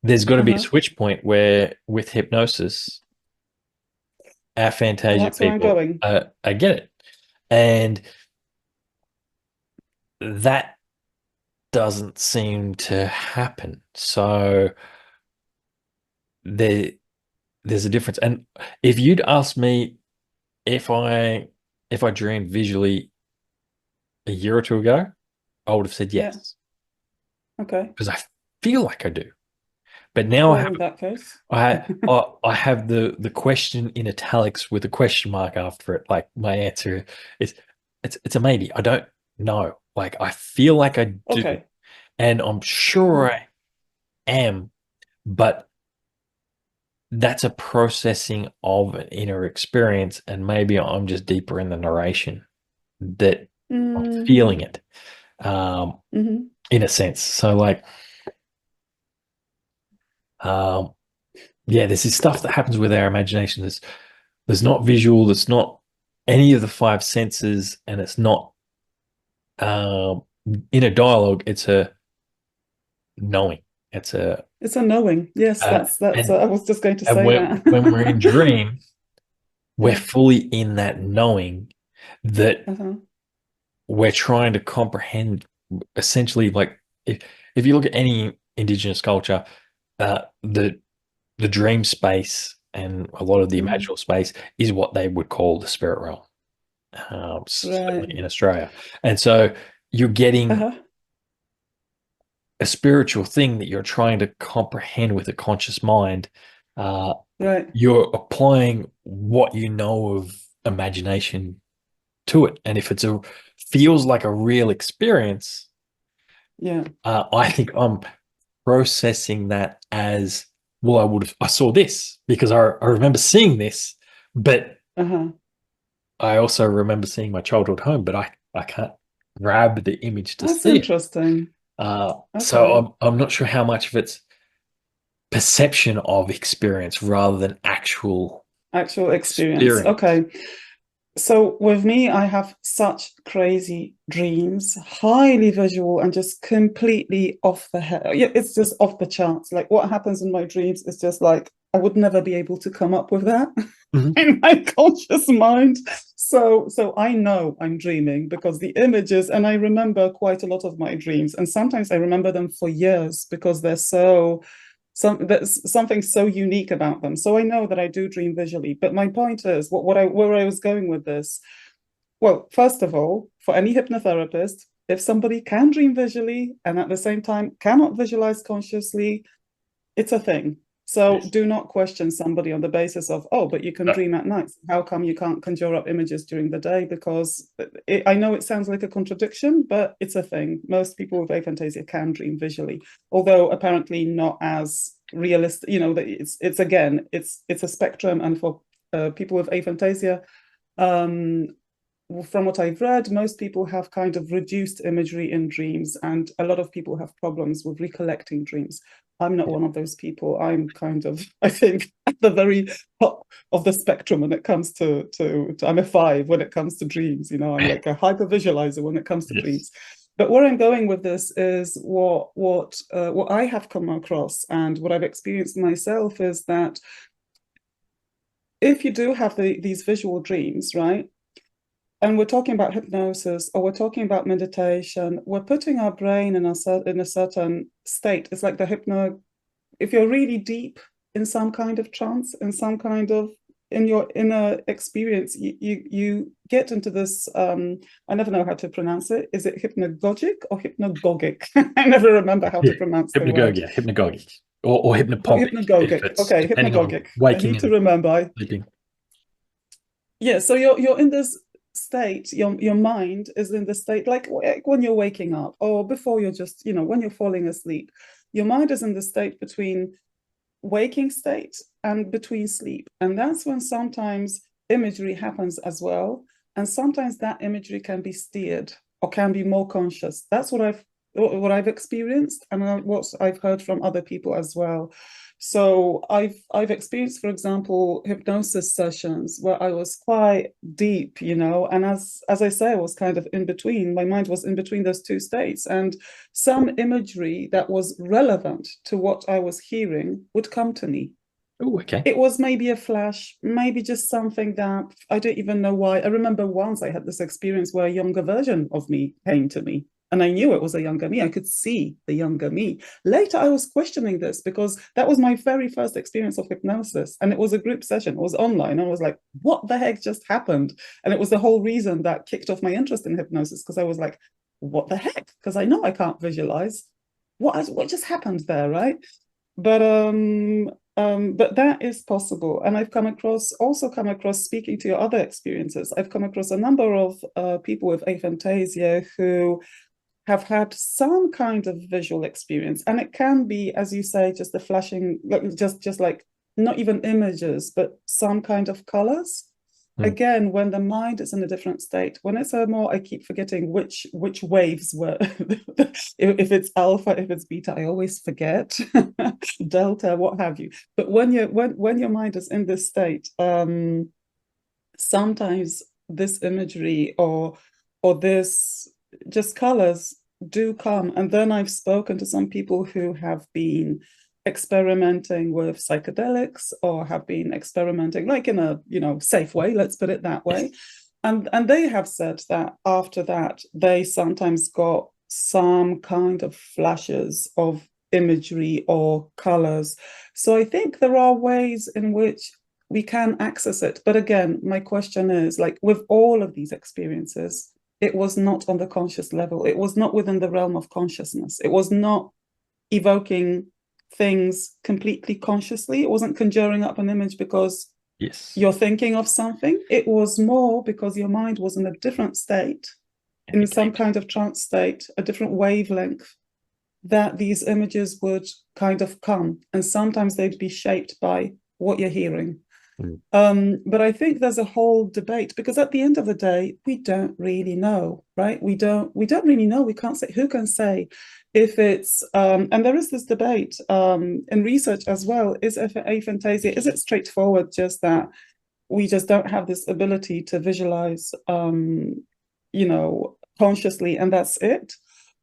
there's got to be a Uh-huh. switch point where with hypnosis, aphantasia That's where I'm people, going. I get it, and that doesn't seem to happen. So there's a difference. And if you'd asked me if I dreamed visually a year or two ago, I would have said Yeah. yes, Okay. because I feel like I do. But now Well, in that case. I have the question in italics with a question mark after it. Like my answer is it's a maybe. I don't know. Like I feel like I do, Okay. and I'm sure I am, but that's a processing of an inner experience, and maybe I'm just deeper in the narration that I'm Mm-hmm. feeling it, um, in a sense. So like, um, yeah, there's this stuff that happens with our imagination. There's not visual, there's not any of the five senses, and it's not um, in a dialogue. It's a knowing. It's a It's a knowing. Yes, uh, that's. and I was just going to and say when we're in that. dream, we're Yeah. fully in that knowing that Uh-huh. we're trying to comprehend. Essentially, like if you look at any indigenous culture, the dream space and a lot of the Mm-hmm. imaginal space is what they would call the spirit realm, certainly Right. in Australia. And so you're getting Uh-huh. a spiritual thing that you're trying to comprehend with a conscious mind. Uh, Right. you're applying what you know of imagination to it. And if feels like a real experience, Yeah. I think I'm processing that as, well, I saw this because I remember seeing this, but Uh-huh. I also remember seeing my childhood home, but I can't grab the image to That's see it. interesting. So Okay. I'm not sure how much of it's perception of experience rather than actual Actual experience. experience. Okay. So with me, I have such crazy dreams, highly visual and just completely off the head. Yeah, it's just off the charts. Like what happens in my dreams is just like I would never be able to come up with that Mhm. in my conscious mind. So I know I'm dreaming because the images, and I remember quite a lot of my dreams, and sometimes I remember them for years because they're That's something so unique about them. So I know that I do dream visually. But my point is, where I was going with this, well, first of all, for any hypnotherapist, if somebody can dream visually and at the same time cannot visualize consciously, it's a thing. So do not question somebody on the basis of, oh, but you can dream at night. How come you can't conjure up images during the day? Because I know it sounds like a contradiction, but it's a thing. Most people with aphantasia can dream visually, although apparently not as realistic. You know, it's a spectrum, and for people with aphantasia, from what I've read, most people have kind of reduced imagery in dreams, and a lot of people have problems with recollecting dreams. I'm not one of those people. I'm kind of, I think, at the very top of the spectrum when it comes to I'm a 5 when it comes to dreams. You know, I'm like a hyper visualizer when it comes to dreams. But where I'm going with this is what I have come across and what I've experienced myself is that if you do have these visual dreams, right? And we're talking about hypnosis or we're talking about meditation, we're putting our brain in a certain state. It's like if you're really deep in some kind of trance, in some kind of, in your inner experience, you get into this, I never know how to pronounce it. Is it hypnagogic or hypnagogic? I never remember how to pronounce the word. Hypnagogic. Or hypnopompic. Hypnagogic. Okay, hypnagogic. I need to remember. Sleeping. Yeah, so you're in this state, your mind is in the state like when you're waking up or before you're just, you know, when you're falling asleep, your mind is in the state between waking state and between sleep. And that's when sometimes imagery happens as well. And sometimes that imagery can be steered or can be more conscious. That's what I've experienced and what I've heard from other people as well. So I've experienced, for example, hypnosis sessions where I was quite deep, you know, and as I say, I was kind of in between. My mind was in between those two states, and some imagery that was relevant to what I was hearing would come to me. Oh, okay. It was maybe a flash, maybe just something that I don't even know why. I remember once I had this experience where a younger version of me came to me. And I knew it was a younger me. I could see the younger me. Later, I was questioning this because that was my very first experience of hypnosis. And it was a group session. It was online. I was like, what the heck just happened? And it was the whole reason that kicked off my interest in hypnosis, because I was like, what the heck? Because I know I can't visualize. What just happened there, right? But that is possible. And I've come across, speaking to your other experiences, I've come across a number of people with aphantasia who have had some kind of visual experience. And it can be, as you say, just the flashing, just like not even images, but some kind of colors. Again, when the mind is in a different state, when it's a more, I keep forgetting which waves were, if it's alpha, if it's beta, I always forget, delta, what have you. But when your mind is in this state, sometimes this imagery or this just colors do come. And then I've spoken to some people who have been experimenting with psychedelics or have been experimenting like in a, you know, safe way, let's put it that way. And they have said that after that, they sometimes got some kind of flashes of imagery or colors. So I think there are ways in which we can access it. But again, my question is, like with all of these experiences, it was not on the conscious level. It was not within the realm of consciousness. It was not evoking things completely consciously. It wasn't conjuring up an image because you're thinking of something. It was more because your mind was in a different state, in some kind of trance state, a different wavelength, that these images would kind of come. And sometimes they'd be shaped by what you're hearing. But I think there's a whole debate, because at the end of the day, we don't really know, right? We don't really know. We can't say, who can say if it's, and there is this debate in research as well, is aphantasia, is it straightforward just that we just don't have this ability to visualize, you know, consciously, and that's it?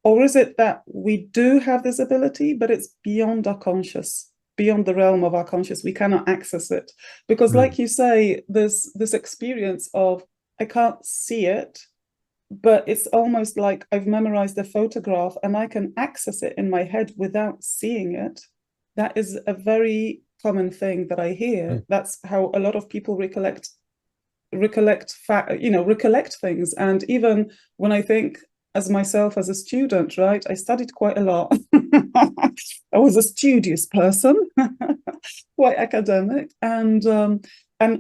Or is it that we do have this ability, but it's beyond our conscious, beyond the realm of our conscious? We cannot access it. Because like you say, this experience of, I can't see it, but it's almost like I've memorized a photograph and I can access it in my head without seeing it. that is a very common thing that I hear. That's how a lot of people recollect things. And even when I think as myself as a student, right, I studied quite a lot. I was a studious person, quite academic, and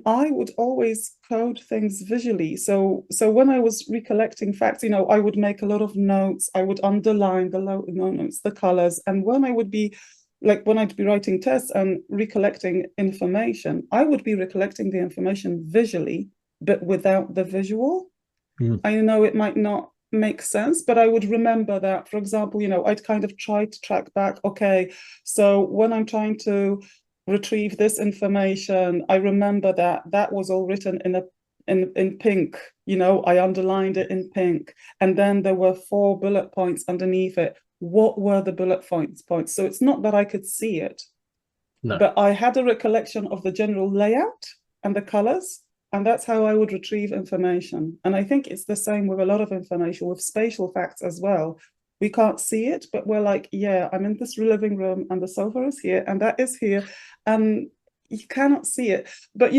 I would always code things visually. So when I was recollecting facts, I would make a lot of notes. I would underline the notes, the colors, and when I'd be writing tests and recollecting information, I would be recollecting the information visually, but without the visual. I know it might not make sense, but I would remember that, for example, I'd kind of try to track back, okay, so when I'm trying to retrieve this information, I remember that was all written in pink, I underlined it in pink, and then there were 4 bullet points underneath it. What were the bullet points? So it's not that I could see it, but I had a recollection of the general layout and the colors, and that's how I would retrieve information. And I think it's the same with a lot of information, with spatial facts as well. We can't see it, but we're like, yeah, I'm in this living room and the sofa is here and that is here, and you cannot see it. But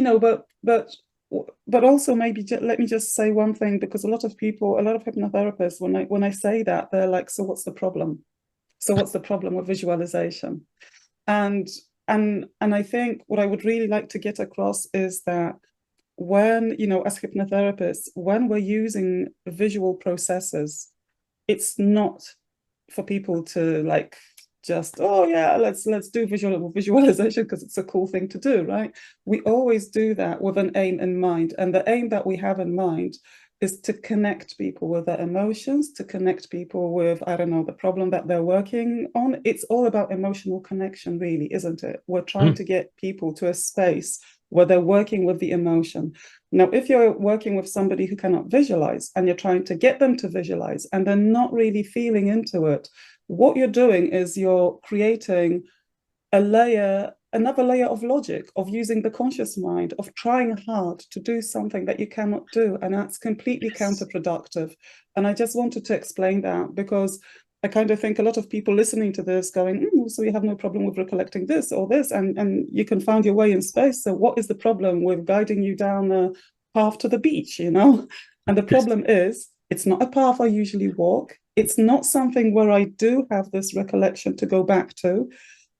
but also maybe let me just say one thing, because a lot of hypnotherapists, when I say that, they're like, so what's the problem? So what's the problem with visualization? And I think what I would really like to get across is that when, as hypnotherapists, when we're using visual processes, it's not for people to like just, oh yeah, let's do visualization because it's a cool thing to do, right? We always do that with an aim in mind, and the aim that we have in mind is to connect people with their emotions, to connect people with, I don't know, the problem that they're working on. It's all about emotional connection, really, isn't it? We're trying to get people to a space where they're working with the emotion. Now, if you're working with somebody who cannot visualize and you're trying to get them to visualize and they're not really feeling into it, what you're doing is you're creating another layer of logic, of using the conscious mind, of trying hard to do something that you cannot do. And that's completely counterproductive. And I just wanted to explain that, because I kind of think a lot of people listening to this going, so you have no problem with recollecting this or this, and you can find your way in space. So what is the problem with guiding you down a path to the beach, And the problem is, it's not a path I usually walk. It's not something where I do have this recollection to go back to.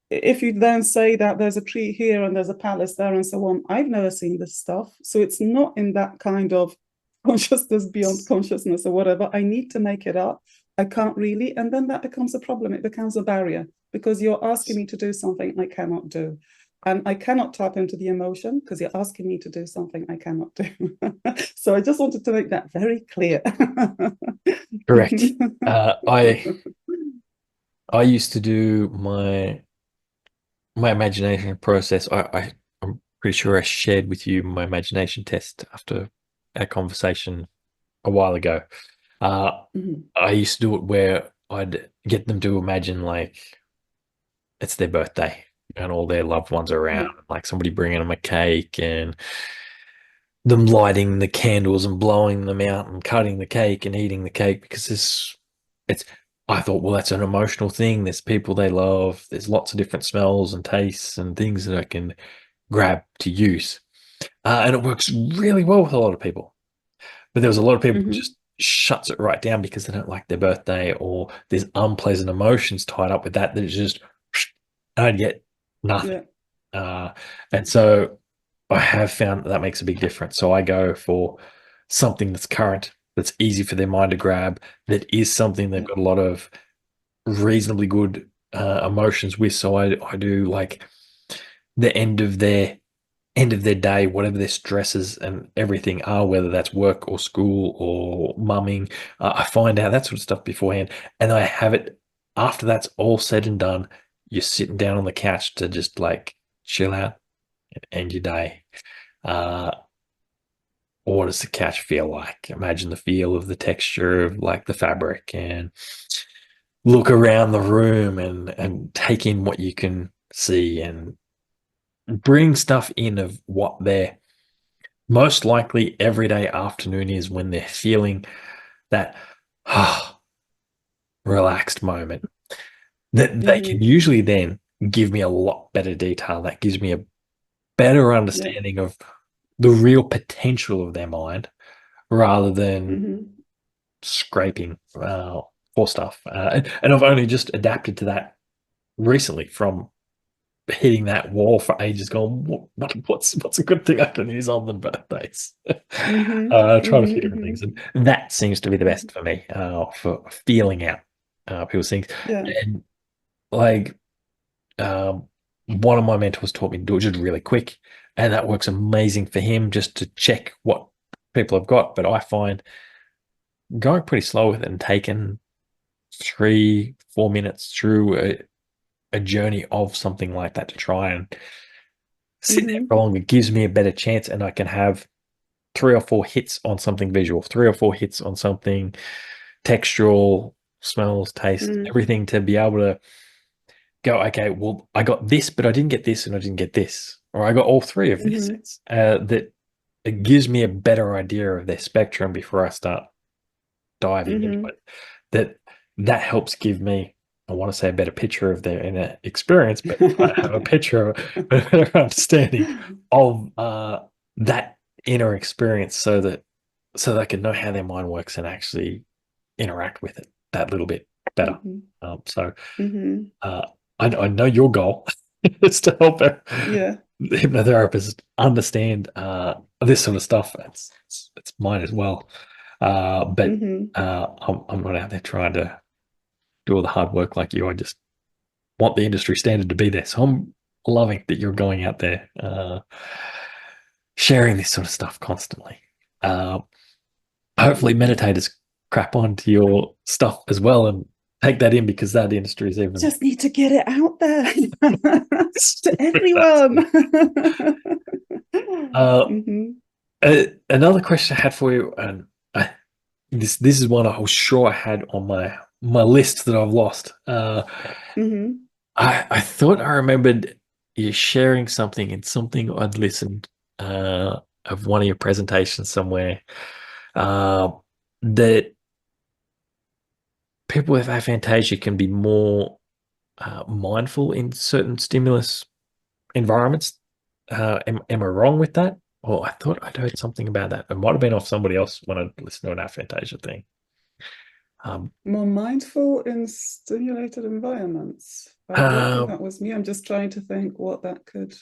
If you then say that there's a tree here and there's a palace there and so on, I've never seen this stuff. So it's not in that kind of consciousness beyond consciousness or whatever. I need to make it up. I can't really. And then that becomes a problem. It becomes a barrier, because you're asking me to do something I cannot do. And I cannot tap into the emotion because you're asking me to do something I cannot do. So I just wanted to make that very clear. Correct. I used to do my imagination process. I'm pretty sure I shared with you my imagination test after our conversation a while ago. I used to do it where I'd get them to imagine like it's their birthday and all their loved ones are around, like somebody bringing them a cake and them lighting the candles and blowing them out and cutting the cake and eating the cake, because I thought, well, that's an emotional thing. There's people they love. There's lots of different smells and tastes and things that I can grab to use. And it works really well with a lot of people. But there was a lot of people who just shuts it right down because they don't like their birthday, or there's unpleasant emotions tied up with that it's just, I'd get nothing. And so I have found that makes a big difference. So I go for something that's current, that's easy for their mind to grab, that is something they've got a lot of reasonably good emotions with. So I do like the end of their day, whatever their stresses and everything are, whether that's work or school or mumming, I find out that sort of stuff beforehand, and I have it after that's all said and done. You're sitting down on the couch to just like chill out and end your day. What does the couch feel like? Imagine the feel of the texture of like the fabric, and look around the room and take in what you can see, and bring stuff in of what their most likely everyday afternoon is, when they're feeling that relaxed moment, that they can usually then give me a lot better detail. That gives me a better understanding of the real potential of their mind rather than scraping for stuff. And I've only just adapted to that recently from hitting that wall for ages, going, what's a good thing I can use on the birthdays? Trying a few different things. And that seems to be the best for me, for feeling out people's things. And like, one of my mentors taught me to do it just really quick, and that works amazing for him, just to check what people have got. But I find going pretty slow with it and taking 3-4 minutes through a journey of something like that to try and sit there for longer gives me a better chance, and I can have 3 or 4 hits on something visual, 3 or 4 hits on something textural, smells, taste, everything, to be able to go, okay, well, I got this, but I didn't get this, and I didn't get this, or I got all 3 of these things. That it gives me a better idea of their spectrum before I start diving into it. That helps give me, I want to say, a better picture of their inner experience, but I have a picture, a better understanding of that inner experience, so that I can know how their mind works and actually interact with it that little bit better. I know your goal is to help the hypnotherapist understand this sort of stuff. It's mine as well. But I'm not out there trying to do all the hard work like you. I just want the industry standard to be there. So I'm loving that you're going out there, sharing this sort of stuff constantly. Hopefully meditators crap onto your stuff as well and take that in, because that industry is even... Just need to get it out there to everyone. Another question I had for you, and this is one I was sure I had on my list that I've lost. I thought I remembered you sharing something in something I'd listened of one of your presentations somewhere, that people with aphantasia can be more mindful in certain stimulus environments. Am I wrong with that? Or I thought I'd heard something about that. It might have been off somebody else when I listened to an aphantasia thing. More mindful in stimulated environments. I don't think that was me. I'm just trying to think what that could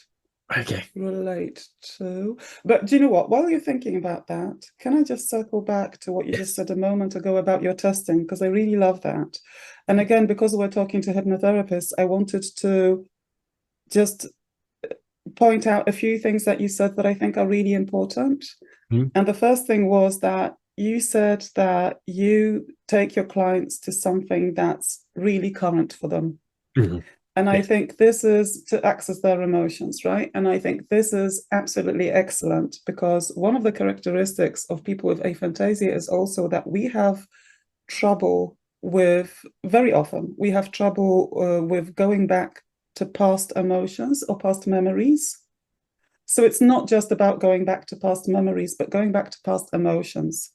relate to. But do you know what? While you're thinking about that, can I just circle back to what you just said a moment ago about your testing? Because I really love that. And again, because we're talking to hypnotherapists, I wanted to just point out a few things that you said that I think are really important. And the first thing was that you said that you take your clients to something that's really current for them. And I think this is to access their emotions, right? And I think this is absolutely excellent, because one of the characteristics of people with aphantasia is also that we have trouble with, very often, we have trouble with going back to past emotions or past memories. So it's not just about going back to past memories, but going back to past emotions.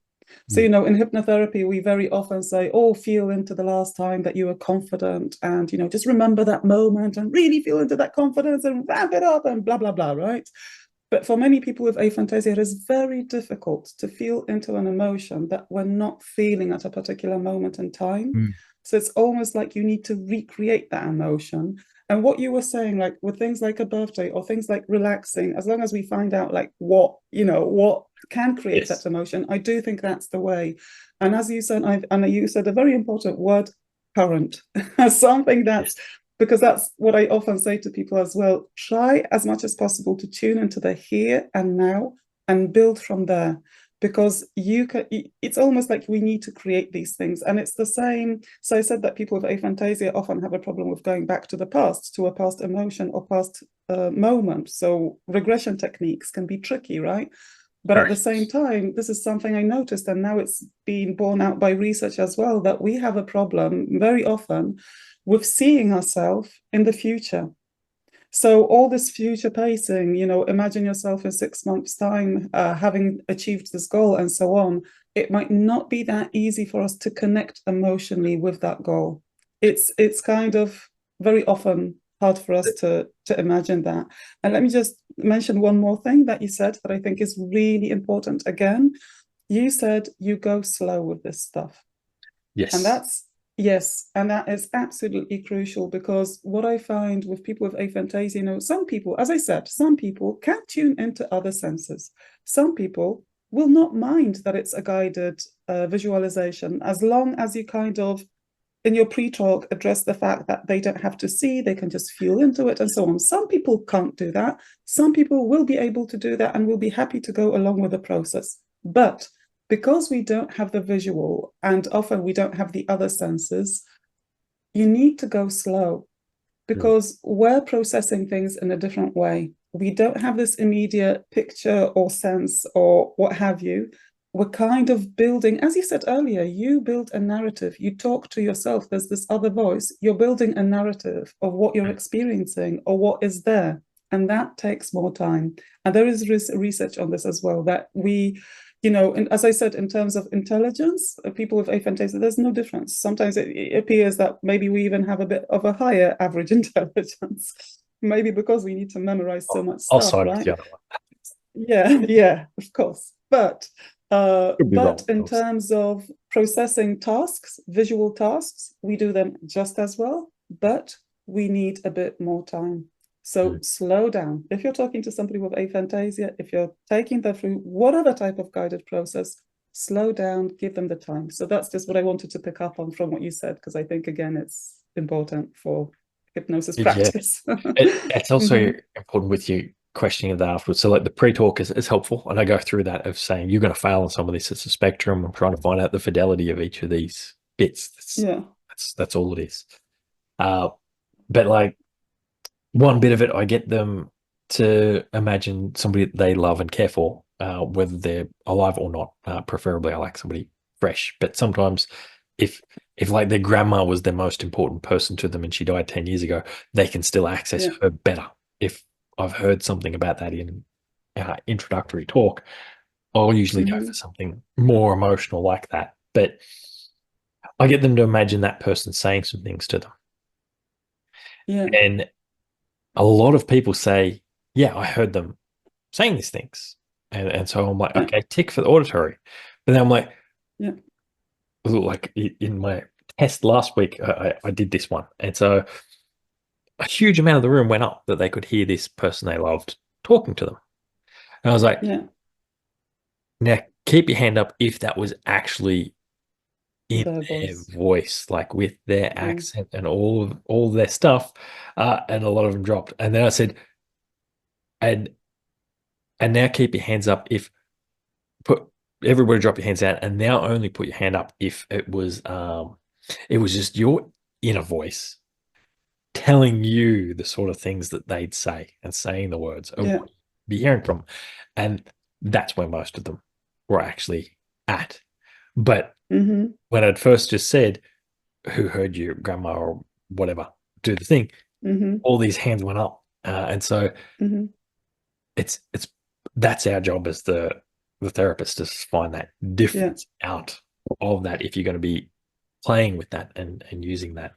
So, in hypnotherapy, we very often say, oh, feel into the last time that you were confident, and, just remember that moment and really feel into that confidence and ramp it up and blah, blah, blah, right? But for many people with aphantasia, it is very difficult to feel into an emotion that we're not feeling at a particular moment in time. So it's almost like you need to recreate that emotion. And what you were saying, like with things like a birthday or things like relaxing, as long as we find out like what can create that emotion, I do think that's the way. And as you said, you said a very important word, current, something that's, because that's what I often say to people as well. Try as much as possible to tune into the here and now and build from there, because it's almost like we need to create these things. And it's the same. So I said that people with aphantasia often have a problem with going back to the past, to a past emotion or past moment. So regression techniques can be tricky, right? But at the same time, this is something I noticed, and now it's being borne out by research as well, that we have a problem very often with seeing ourselves in the future. So all this future pacing, imagine yourself in 6 months' time, having achieved this goal and so on. It might not be that easy for us to connect emotionally with that goal. It's kind of very often hard for us to imagine that. And let me just mention one more thing that you said that I think is really important. Again, you said you go slow with this stuff. Yes. And that is absolutely crucial, because what I find with people with aphantasia, some people, as I said, some people can tune into other senses. Some people will not mind that it's a guided visualization, as long as you kind of, in your pre-talk, address the fact that they don't have to see, they can just feel into it and so on. Some people can't do that. Some people will be able to do that and will be happy to go along with the process. But because we don't have the visual, and often we don't have the other senses, you need to go slow, because we're processing things in a different way. We don't have this immediate picture or sense or what have you. We're kind of building, as you said earlier, you build a narrative. You talk to yourself. There's this other voice. You're building a narrative of what you're experiencing or what is there. And that takes more time. And there is research on this as well, that we, and as I said, in terms of intelligence, people with aphantasia, there's no difference. Sometimes it appears that maybe we even have a bit of a higher average intelligence, maybe because we need to memorize so much stuff. I'll side with the other one. Yeah, of course. But wrong, in terms of processing tasks, visual tasks, we do them just as well, but we need a bit more time. So slow down. If you're talking to somebody with aphantasia, if you're taking them through whatever type of guided process, slow down, give them the time. So that's just what I wanted to pick up on from what you said, because I think, again, it's important for hypnosis practice. It's also important with you questioning that afterwards. So like the pre-talk is helpful, and I go through that of saying you're going to fail on some of this. It's a spectrum. I'm trying to find out the fidelity of each of these bits. That's all it is. But like, one bit of it, I get them to imagine somebody that they love and care for, whether they're alive or not. Preferably, I like somebody fresh. But sometimes, if like their grandma was the most important person to them and she died 10 years ago, they can still access her better. If I've heard something about that in introductory talk, I'll usually go for something more emotional like that. But I get them to imagine that person saying some things to them. And a lot of people say, yeah, I heard them saying these things. And so I'm like, okay, tick for the auditory. But then I'm like, like in my test last week, I did this one. And so a huge amount of the room went up that they could hear this person they loved talking to them. And I was like, now keep your hand up if that was actually in their voice, like with their accent and all their stuff, and a lot of them dropped. And then I said, and now keep your hands up if everybody drop your hands out, and now only put your hand up if it was just your inner voice telling you the sort of things that they'd say and saying the words of what you'd be hearing from. And that's where most of them were actually at. But when I'd first just said, who heard your grandma or whatever do the thing, all these hands went up. And so that's our job as the therapist, to find that difference out of that if you're going to be playing with that and using that.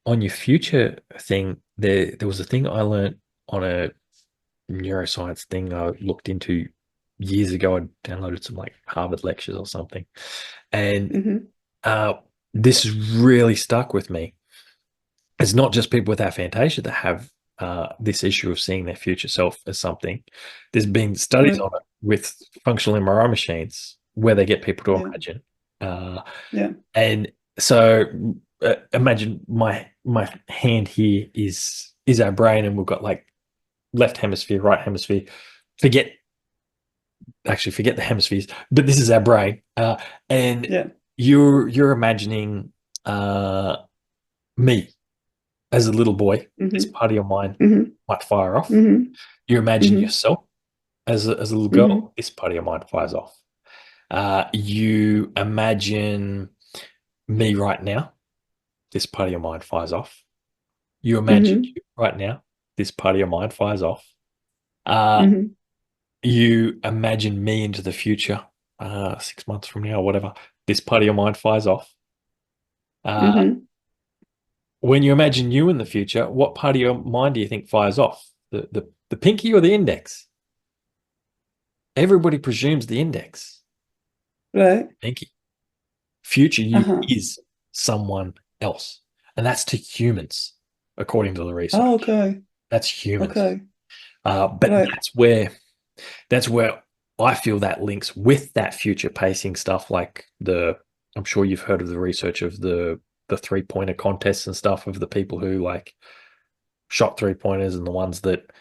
On your future thing, there was a thing I learned on a neuroscience thing I looked into years ago. I downloaded some like Harvard lectures or something, and this really stuck with me. It's not just people with aphantasia that have this issue of seeing their future self as something. There's been studies on it with functional MRI machines where they get people to imagine. And so imagine my hand here is our brain, and we've got like left hemisphere, right hemisphere. Forget the hemispheres, but this is our brain. And you're imagining me as a little boy. This part of your mind might fire off. You imagine yourself as a little girl. This part of your mind fires off. You imagine me right now. This part of your mind fires off. You imagine you right now. This part of your mind fires off. You imagine me into the future, 6 months from now or whatever. This part of your mind fires off. when you imagine you in the future, what part of your mind do you think fires off? The pinky or the index? Everybody presumes the index. Right. Pinky. Future you Uh-huh. is someone else. And that's to humans, according to the research. Oh, okay. That's humans. Okay. But Right. that's where I feel that links with that future pacing stuff, like I'm sure you've heard of the research of the 3-pointer contests and stuff, of the people who like shot 3-pointers and the ones that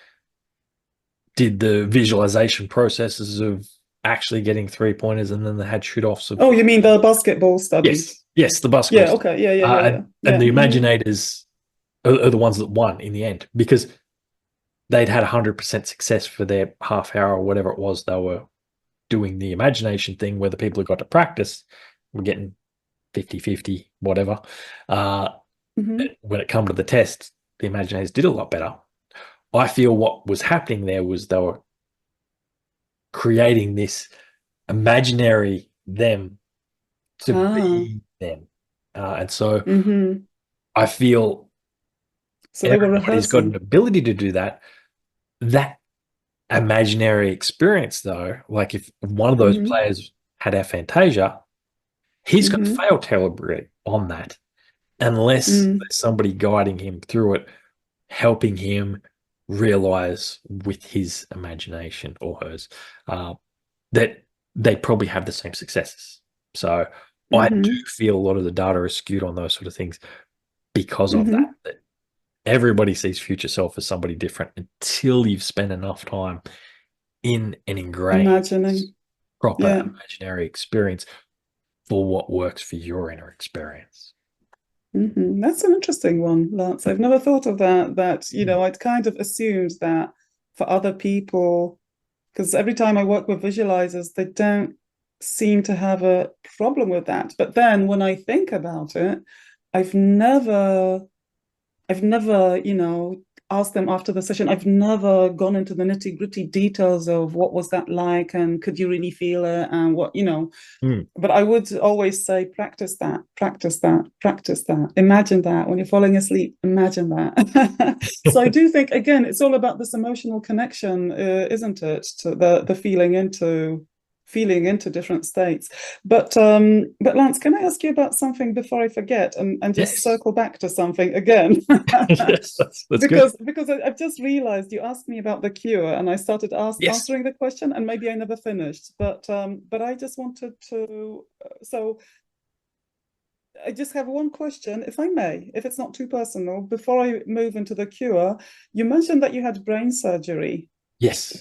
did the visualization processes of actually getting 3-pointers, and then they had shoot-offs of... Oh, you mean the basketball studies? Yes, the basketball. Yeah, okay. Yeah. And the Mhm. Imaginators are the ones that won in the end, because they'd had 100% success for their half hour or whatever it was they were doing the imagination thing, where the people who got to practice were getting 50-50, whatever. Mhm. When it come to the test, the Imaginators did a lot better. I feel what was happening there was they were creating this imaginary them to be them. And so Mhm. I feel So they were everybody's got an rehearsing. ability to do that. That imaginary experience, though, like if one of those Mhm. players had aphantasia, he's going to Mhm. fail terribly on that unless Mm. there's somebody guiding him through it, helping him realize with his imagination or hers that they probably have the same successes. So I do Mhm. feel a lot of the data is skewed on those sort of things because of Mhm. that everybody sees future self as somebody different until you've spent enough time in an ingrained Imagining. proper Yeah. imaginary experience for what works for your inner experience. Mhm. That's an interesting one, Lance. I've never thought of that, I'd kind of assumed that for other people, because every time I work with visualizers, they don't seem to have a problem with that. But then when I think about it, I've never I've never, asked them after the session. I've never gone into the nitty-gritty details of what was that like and could you really feel it and what. But I would always say, practice that, practice that, practice that. Imagine that when you're falling asleep, imagine that. So I do think, again, it's all about this emotional connection, isn't it? To the feeling into different states. But Lance, can I ask you about something before I forget and just Yes. circle back to something again? Yes, that's good. Because I've just realized you asked me about the cure and I started answering the question and maybe I never finished. But I just wanted to so I just have one question, if I may, if it's not too personal, before I move into the cure. You mentioned that you had brain surgery. Yes.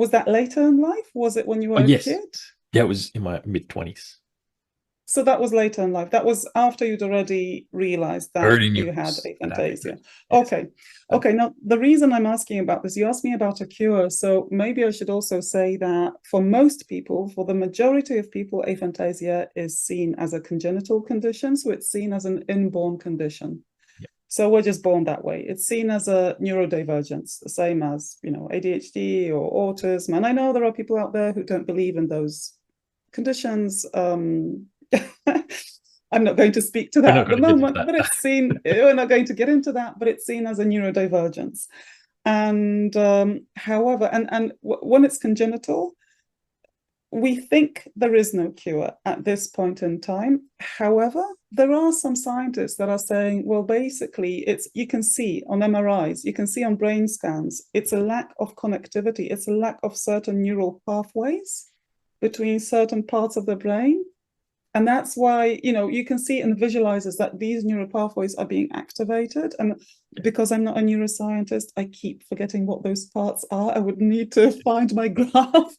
Was that later in life? Was it when you were a yes. kid? Yeah, it was in my mid-20s. So that was later in life. That was after you'd already realized that Already knew you had that aphantasia. Yes. Okay. Now, the reason I'm asking about this, you asked me about a cure. So maybe I should also say that for most people, for the majority of people, aphantasia is seen as a congenital condition. So it's seen as an inborn condition. Yep. So we're just born that way. It's seen as a neurodivergence, the same as, ADHD or autism. And I know there are people out there who don't believe in those conditions. I'm not going to speak to that at the moment, but it's seen, we're not going to get into that, but it's seen as a neurodivergence. And however, and when it's congenital, we think there is no cure at this point in time. However, there are some scientists that are saying, well, basically, you can see on MRIs, you can see on brain scans, it's a lack of connectivity, it's a lack of certain neural pathways between certain parts of the brain. And that's why, you can see in the visualizers that these neural pathways are being activated. And because I'm not a neuroscientist, I keep forgetting what those parts are. I would need to find my graph.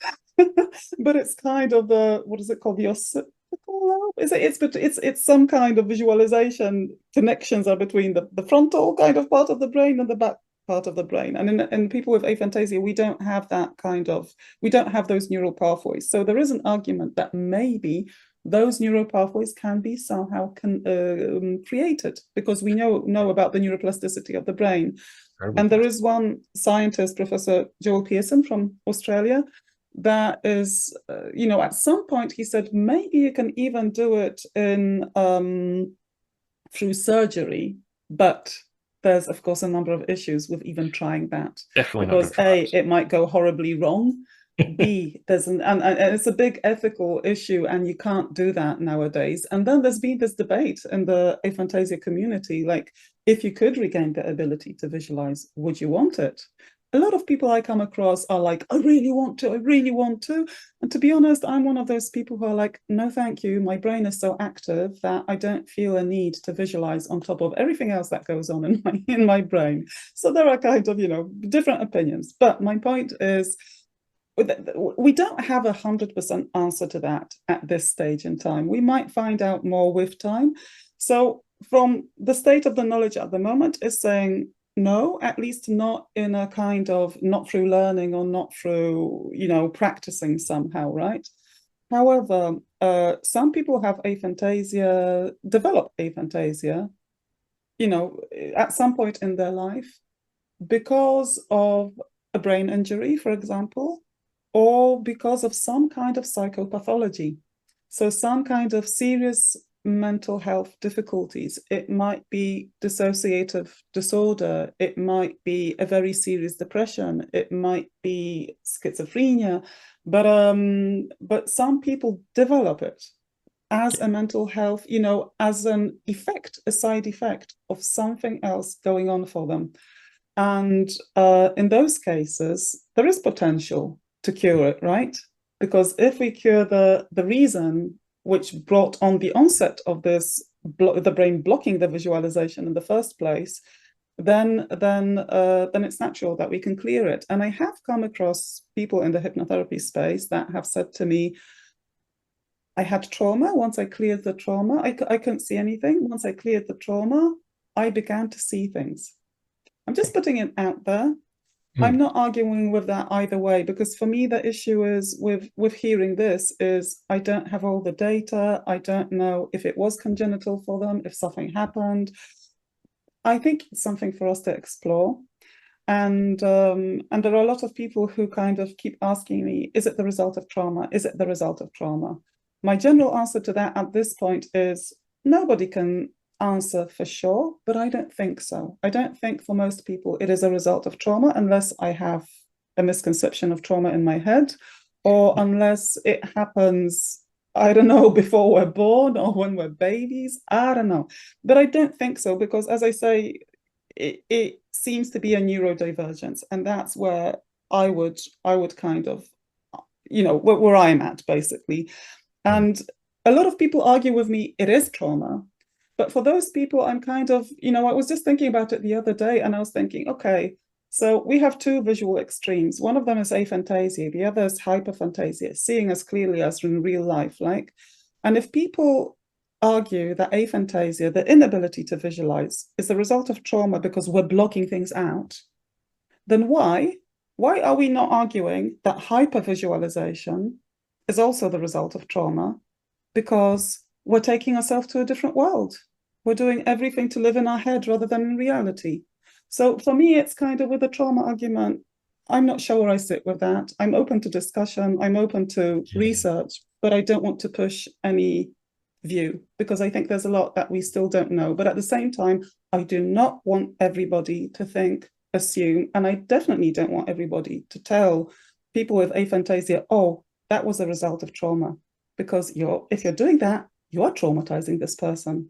But it's kind of what is it called? The occipital lobe? It's some kind of visualization connections are between the frontal kind of part of the brain and the back part of the brain. And in people with aphantasia, we don't have those neural pathways. So there is an argument that maybe those neural pathways can be somehow created, because we know about the neuroplasticity of the brain. And there is one scientist, Professor Joel Pearson from Australia, that is, at some point he said maybe you can even do it in through surgery. But there's, of course, a number of issues with even trying that. Definitely because not A, it might go horribly wrong. B, there's and it's a big ethical issue, and you can't do that nowadays. And then there's been this debate in the aphantasia community, like, if you could regain the ability to visualize, would you want it? A lot of people I come across are like, I really want to, I really want to. And to be honest, I'm one of those people who are like, no, thank you. My brain is so active that I don't feel a need to visualize on top of everything else that goes on in my brain. So there are kind of, different opinions. But my point is, we don't have 100% answer to that at this stage in time. We might find out more with time. So from the state of the knowledge at the moment is saying no, at least not in a kind of, not through learning or not through, practicing somehow, right? However, some people have aphantasia, develop aphantasia, at some point in their life because of a brain injury, for example, or because of some kind of psychopathology. So some kind of serious mental health difficulties. It might be dissociative disorder. It might be a very serious depression. It might be schizophrenia. But some people develop it as a mental health, as an effect, a side effect of something else going on for them. And in those cases, there is potential to cure it, right? Because if we cure the reason which brought on the onset of this, the brain blocking the visualization in the first place, then it's natural that we can clear it. And I have come across people in the hypnotherapy space that have said to me, I had trauma. Once I cleared the trauma, I couldn't see anything. Once I cleared the trauma, I began to see things. I'm just putting it out there. I'm not arguing with that either way, because for me, the issue is with hearing this is I don't have all the data. I don't know if it was congenital for them, if something happened. I think it's something for us to explore. And there are a lot of people who kind of keep asking me, is it the result of trauma? Is it the result of trauma? My general answer to that at this point is nobody can answer for sure, but I don't think so. I don't think for most people it is a result of trauma, unless I have a misconception of trauma in my head, or unless it happens, I don't know, before we're born or when we're babies. I don't know. But I don't think so, because as I say, it seems to be a neurodivergence, and that's where I would kind of, where I'm at, basically. And a lot of people argue with me, it is trauma. But for those people, I'm kind of, I was just thinking about it the other day, and I was thinking, okay, so we have two visual extremes. One of them is aphantasia, the other is hyperphantasia, seeing as clearly as in real life, like. And if people argue that aphantasia, the inability to visualize, is the result of trauma because we're blocking things out, then why are we not arguing that hypervisualization is also the result of trauma, because we're taking ourselves to a different world. We're doing everything to live in our head rather than in reality. So for me, it's kind of with the trauma argument, I'm not sure where I sit with that. I'm open to discussion. I'm open to research, but I don't want to push any view, because I think there's a lot that we still don't know. But at the same time, I do not want everybody to think, assume, and I definitely don't want everybody to tell people with aphantasia, oh, that was a result of trauma. Because if you're doing that, you are traumatizing this person,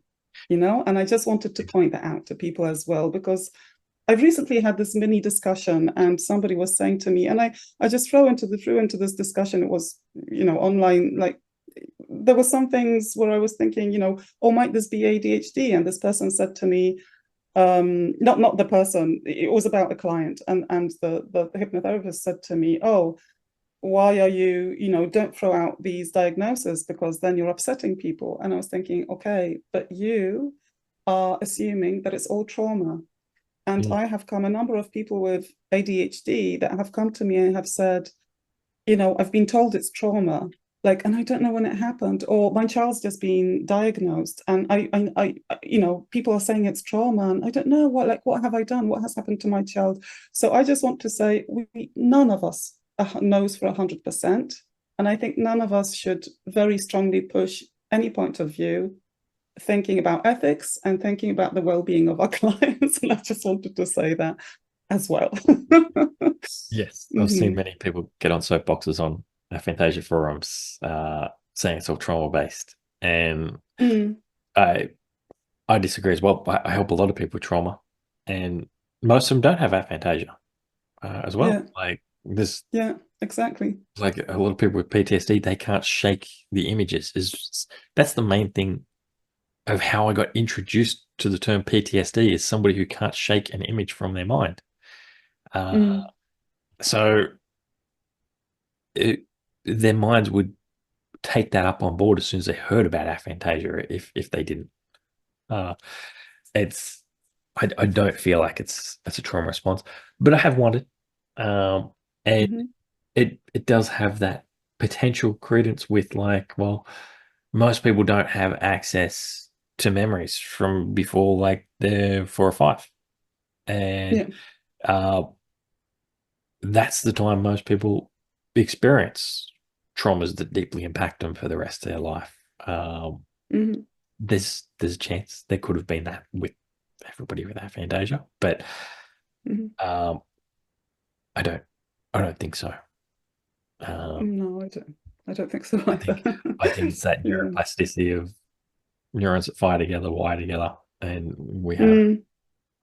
and I just wanted to point that out to people as well, because I've recently had this mini discussion, and somebody was saying to me, and I just threw into this discussion. It was, online, like there were some things where I was thinking, oh, might this be ADHD? And this person said to me, not the person, it was about a client, and the hypnotherapist said to me, oh, why are you, don't throw out these diagnoses, because then you're upsetting people. And I was thinking, okay, but you are assuming that it's all trauma. And I have come, a number of people with ADHD that have come to me and have said, I've been told it's trauma, and I don't know when it happened, or my child's just been diagnosed, and I people are saying it's trauma, and I don't know what have I done? What has happened to my child? So I just want to say, none of us knows for 100%. And I think none of us should very strongly push any point of view thinking about ethics and thinking about the well-being of our clients. And I just wanted to say that as well. Yes, I've seen many people get on soapboxes on Aphantasia forums saying it's all trauma-based. And I disagree as well. I help a lot of people with trauma, and most of them don't have aphantasia as well. Yeah. Like this, yeah, exactly. like a lot of people with PTSD, they can't shake the images. That's the main thing of how I got introduced to the term PTSD, is somebody who can't shake an image from their mind. So their minds would take that up on board as soon as they heard about aphantasia. If they didn't, it's I don't feel like it's a trauma response, but I have wondered, and it does have that potential credence with, like, well, most people don't have access to memories from before, like, they're 4 or 5, and that's the time most people experience traumas that deeply impact them for the rest of their life. There's a chance there could have been that with everybody with aphantasia, but I don't think so. No, I don't think so either. I think it's that neuroplasticity of neurons that fire together, wire together, and we have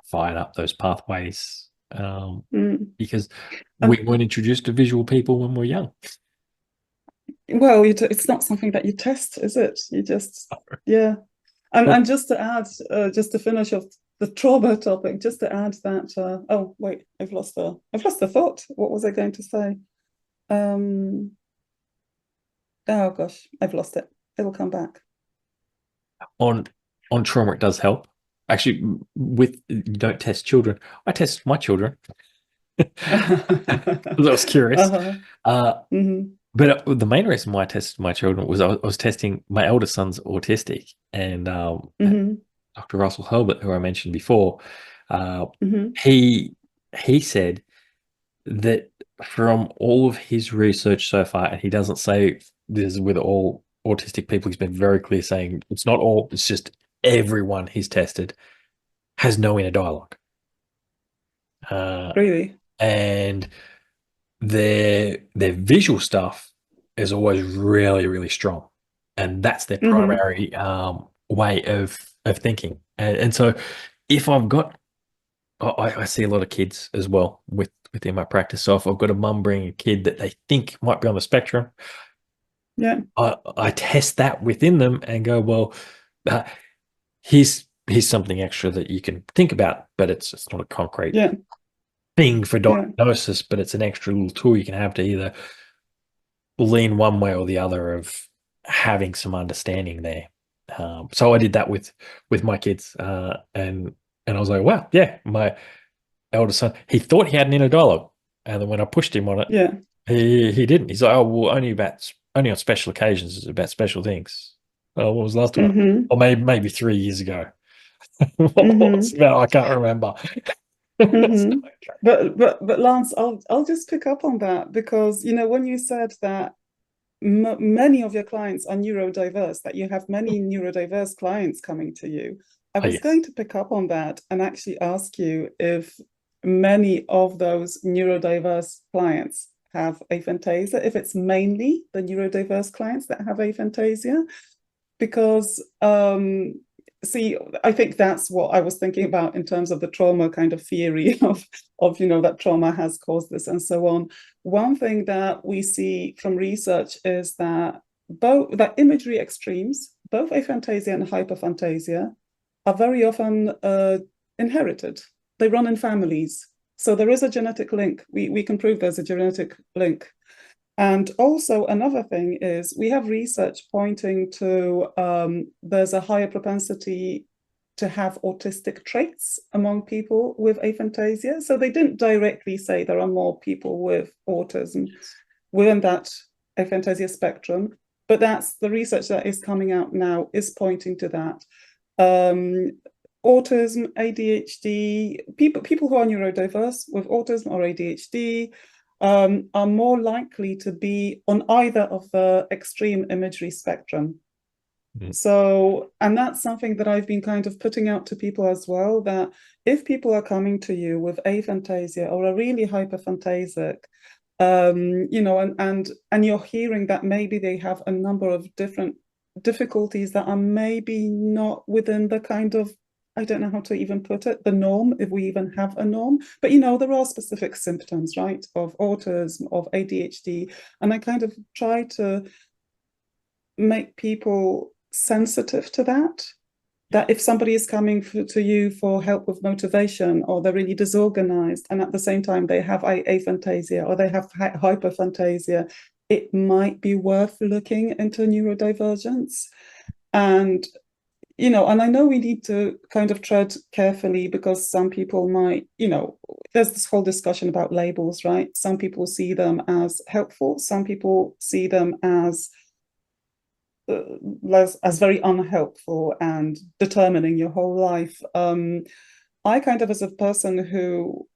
fired up those pathways because we weren't introduced to visual people when we were young. Well, it's not something that you test, is it? You just, And just to add, just to finish off the trauma topic, just to add that, oh, wait, I've lost the thought. What was I going to say? Oh gosh, I've lost it. It'll come back. On trauma, it does help. Actually, you don't test children. I test my children. I was curious. But the main reason why I tested my children was I was testing my eldest son's autistic, and Dr. Russell Herbert, who I mentioned before, he said that from all of his research so far, and he doesn't say this with all autistic people, he's been very clear saying it's not all, it's just everyone he's tested has no inner dialogue. Really? And their visual stuff is always really, really strong, and that's their primary way of thinking. And so if I've got, I see a lot of kids as well within my practice. So if I've got a mum bringing a kid that they think might be on the spectrum, I test that within them and go, well, here's something extra that you can think about, but it's not a concrete thing for diagnosis, but it's an extra little tool you can have to either lean one way or the other of having some understanding there. So I did that with my kids, and I was like, wow, my eldest son, he thought he had an inner dialogue, and then when I pushed him on it, he didn't. He's like, oh, well, only on special occasions, it's about special things. Oh, what was the last one? Or maybe 3 years ago. What was about? I can't remember. But Lance, I'll just pick up on that, because when you said that many of your clients are neurodiverse, that you have many neurodiverse clients coming to you, I was going to pick up on that and actually ask you if many of those neurodiverse clients have aphantasia, if it's mainly the neurodiverse clients that have aphantasia, because see, I think that's what I was thinking about in terms of the trauma kind of theory of that trauma has caused this and so on. One thing that we see from research is that that imagery extremes, both aphantasia and hyperphantasia, are very often inherited. They run in families. So there is a genetic link. We can prove there's a genetic link. And also another thing is we have research pointing to there's a higher propensity to have autistic traits among people with aphantasia. So they didn't directly say there are more people with autism within that aphantasia spectrum, but that's the research that is coming out now is pointing to that. Autism, ADHD, people who are neurodiverse with autism or ADHD are more likely to be on either of the extreme imagery spectrum. So, and that's something that I've been kind of putting out to people as well, that if people are coming to you with aphantasia or are really hyperphantasic, and you're hearing that maybe they have a number of different difficulties that are maybe not within the kind of, I don't know how to even put it, the norm, if we even have a norm. But, there are specific symptoms, right, of autism, of ADHD. And I kind of try to make people sensitive to that if somebody is coming to you for help with motivation, or they're really disorganized, and at the same time they have aphantasia or they have hyperphantasia, it might be worth looking into neurodivergence. And and I know we need to kind of tread carefully, because some people might, there's this whole discussion about labels, right? Some people see them as helpful, some people see them as very unhelpful and determining your whole life. I kind of, as a person who,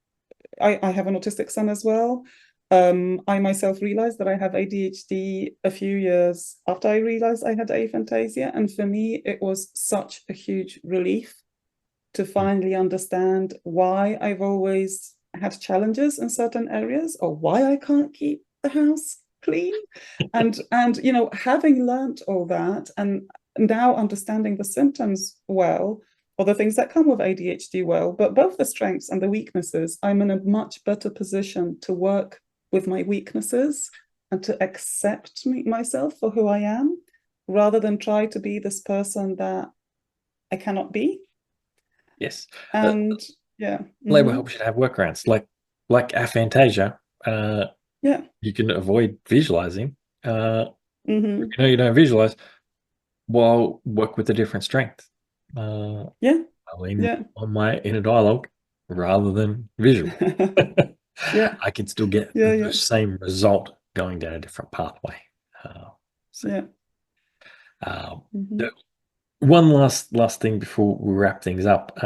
I have an autistic son as well. I myself realized that I have ADHD a few years after I realized I had aphantasia. And for me, it was such a huge relief to finally understand why I've always had challenges in certain areas, or why I can't keep the house clean. And having learned all that, and now understanding the symptoms well, or the things that come with ADHD well, but both the strengths and the weaknesses, I'm in a much better position to work with my weaknesses and to accept myself for who I am, rather than try to be this person that I cannot be. Yes. And label help should have workarounds, like aphantasia. You can avoid visualizing. You don't visualize, well, work with a different strength. On my inner dialogue rather than visual. I can still get the same result going down a different pathway. One last thing before we wrap things up.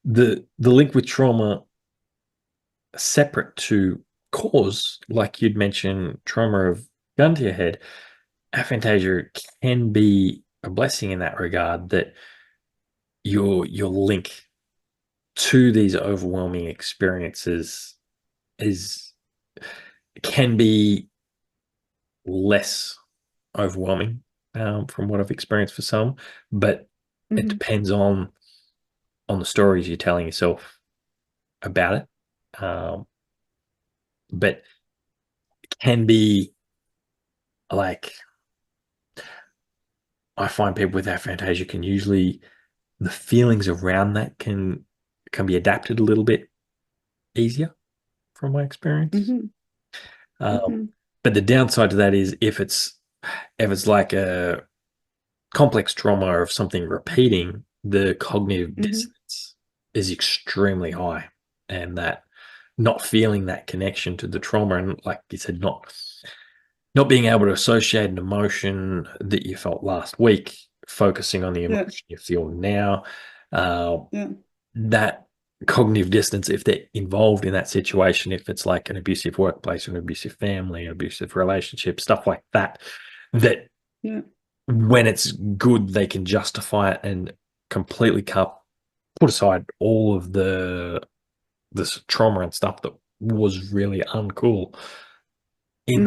The link with trauma, separate to cause, like you'd mentioned, trauma of gun to your head, aphantasia can be a blessing in that regard, that your link to these overwhelming experiences can be less overwhelming, from what I've experienced for some, but it depends on the stories you're telling yourself about it. But it can be like, I find people with aphantasia can usually, the feelings around that can be adapted a little bit easier, from my experience. But the downside to that is, if it's like a complex trauma of something repeating, the cognitive dissonance is extremely high, and that not feeling that connection to the trauma, and like you said, not being able to associate an emotion that you felt last week, focusing on the emotion you feel now, that cognitive distance, if they're involved in that situation, if it's like an abusive workplace or an abusive family, abusive relationship, stuff like that, when it's good, they can justify it and completely put aside all of this trauma and stuff that was really uncool in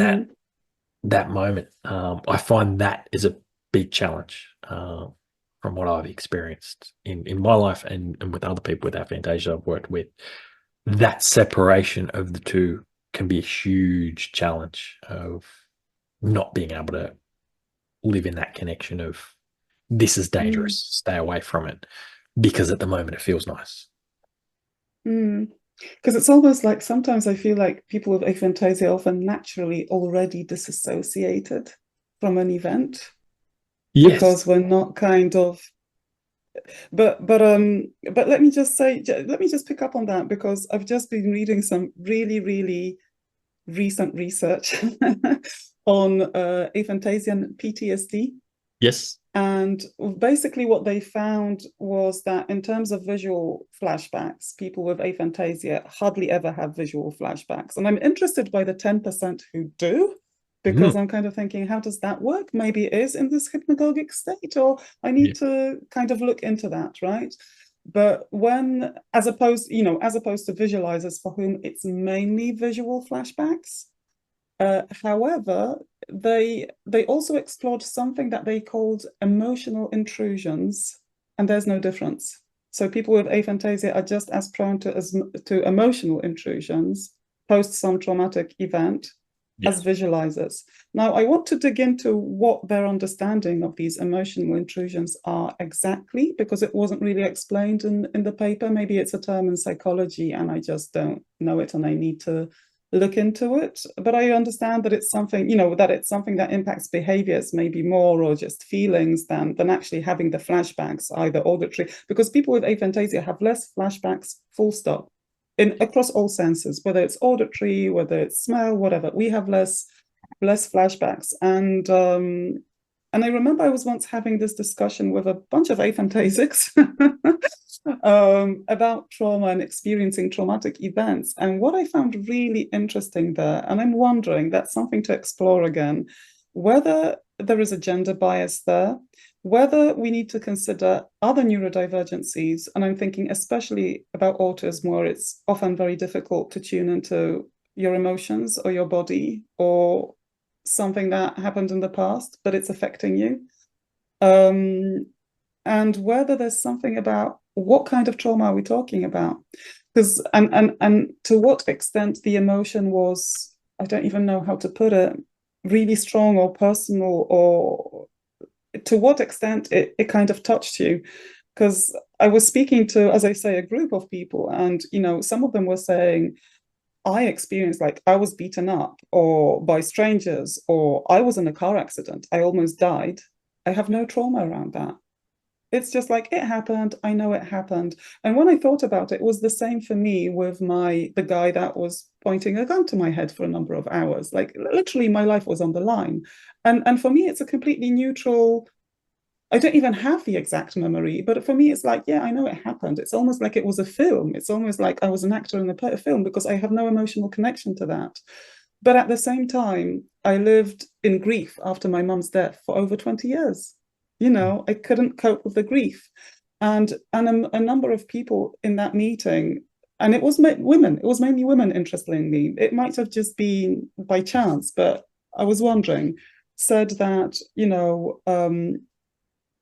that moment. I find that is a big challenge, from what I've experienced in my life and with other people with aphantasia I've worked with. That separation of the two can be a huge challenge, of not being able to live in that connection of, this is dangerous, stay away from it, because at the moment it feels nice. Because it's almost like, sometimes I feel like people with aphantasia are often naturally already disassociated from an event. Yes. Because we're not kind of, but let me just pick up on that, because I've just been reading some really, really recent research on aphantasia and PTSD. Yes. And basically what they found was that, in terms of visual flashbacks, people with aphantasia hardly ever have visual flashbacks. And I'm interested by the 10% who do, because I'm kind of thinking, how does that work? Maybe it is in this hypnagogic state, or I need to kind of look into that, right? But when, as opposed to visualizers for whom it's mainly visual flashbacks, however, they also explored something that they called emotional intrusions, and there's no difference. So people with aphantasia are just as prone to emotional intrusions post some traumatic event as visualizers. Now, I want to dig into what their understanding of these emotional intrusions are exactly, because it wasn't really explained in the paper. Maybe it's a term in psychology and I just don't know it and I need to look into it. But I understand that it's something, that impacts behaviors maybe more, or just feelings than actually having the flashbacks, either auditory, because people with aphantasia have less flashbacks, full stop, across all senses, whether it's auditory, whether it's smell, whatever. We have less flashbacks. And I remember I was once having this discussion with a bunch of aphantasics about trauma and experiencing traumatic events. And what I found really interesting there, and I'm wondering, that's something to explore again, whether there is a gender bias there, whether we need to consider other neurodivergencies. And I'm thinking especially about autism, where it's often very difficult to tune into your emotions or your body, or something that happened in the past, but it's affecting you. And whether there's something about what kind of trauma are we talking about? Because and to what extent the emotion was, I don't even know how to put it, really strong or personal, or to what extent it kind of touched you. Because I was speaking to, as I say, a group of people, and some of them were saying, I experienced, like, I was beaten up or by strangers, or I was in a car accident, I almost died. I have no trauma around that. It's just like, it happened, I know it happened. And when I thought about it, it was the same for me with the guy that was pointing a gun to my head for a number of hours. Like, literally my life was on the line. And for me, it's a completely neutral, I don't even have the exact memory, but for me, it's like, yeah, I know it happened. It's almost like it was a film. It's almost like I was an actor in a film, because I have no emotional connection to that. But at the same time, I lived in grief after my mum's death for over 20 years. I couldn't cope with the grief. And a number of people in that meeting, and it was women, it was mainly women, interestingly. It might have just been by chance, but I was wondering, said that,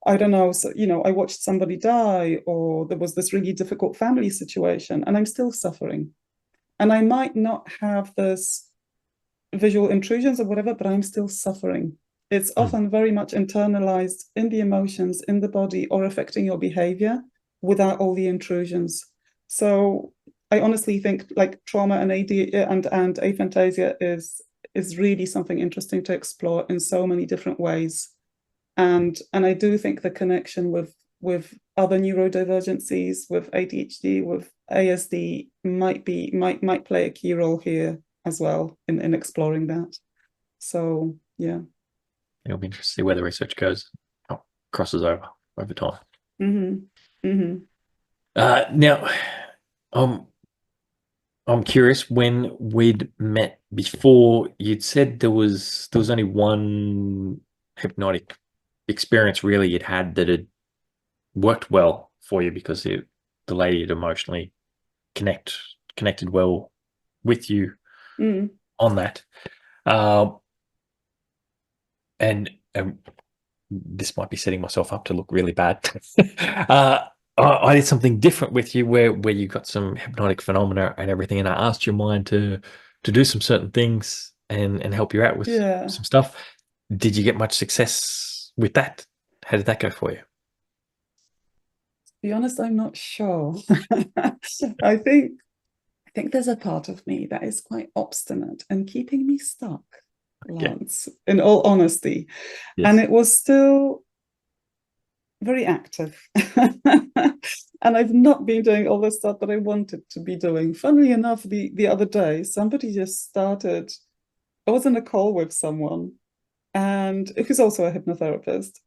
I don't know, so, I watched somebody die, or there was this really difficult family situation, and I'm still suffering. And I might not have this visual intrusions or whatever, but I'm still suffering. It's often very much internalized in the emotions, in the body, or affecting your behavior without all the intrusions. So I honestly think, like, trauma and and aphantasia is really something interesting to explore in so many different ways. And I do think the connection with other neurodivergencies, with ADHD, with ASD, might play a key role here as well in exploring that. So yeah, it'll be interesting to see where the research goes, how it crosses over time. Now, I'm curious, when we'd met before, you'd said there was only one hypnotic experience really you'd had that had worked well for you, because the lady had emotionally connected well with you on that. And this might be setting myself up to look really bad. I did something different with you where you got some hypnotic phenomena and everything, and I asked your mind to do some certain things and help you out with some stuff. Did you get much success with that? How did that go for you? To be honest, I'm not sure. I think there's a part of me that is quite obstinate and keeping me stuck, Lance, in all honesty. Yes. And it was still very active. And I've not been doing all the stuff that I wanted to be doing. Funnily enough, the other day, somebody just started, I was in a call with someone, and who's also a hypnotherapist.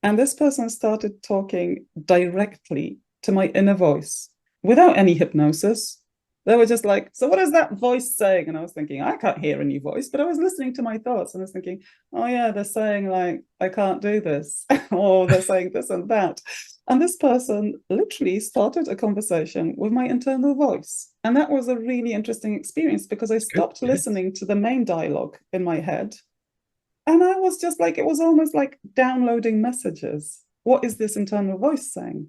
And this person started talking directly to my inner voice without any hypnosis, They were just like, so what is that voice saying? And I was thinking, I can't hear any voice, but I was listening to my thoughts and I was thinking, oh yeah, they're saying like, I can't do this, or they're saying this and that. And this person literally started a conversation with my internal voice. And that was a really interesting experience because I stopped listening to the main dialogue in my head. And I was just like, it was almost like downloading messages. What is this internal voice saying?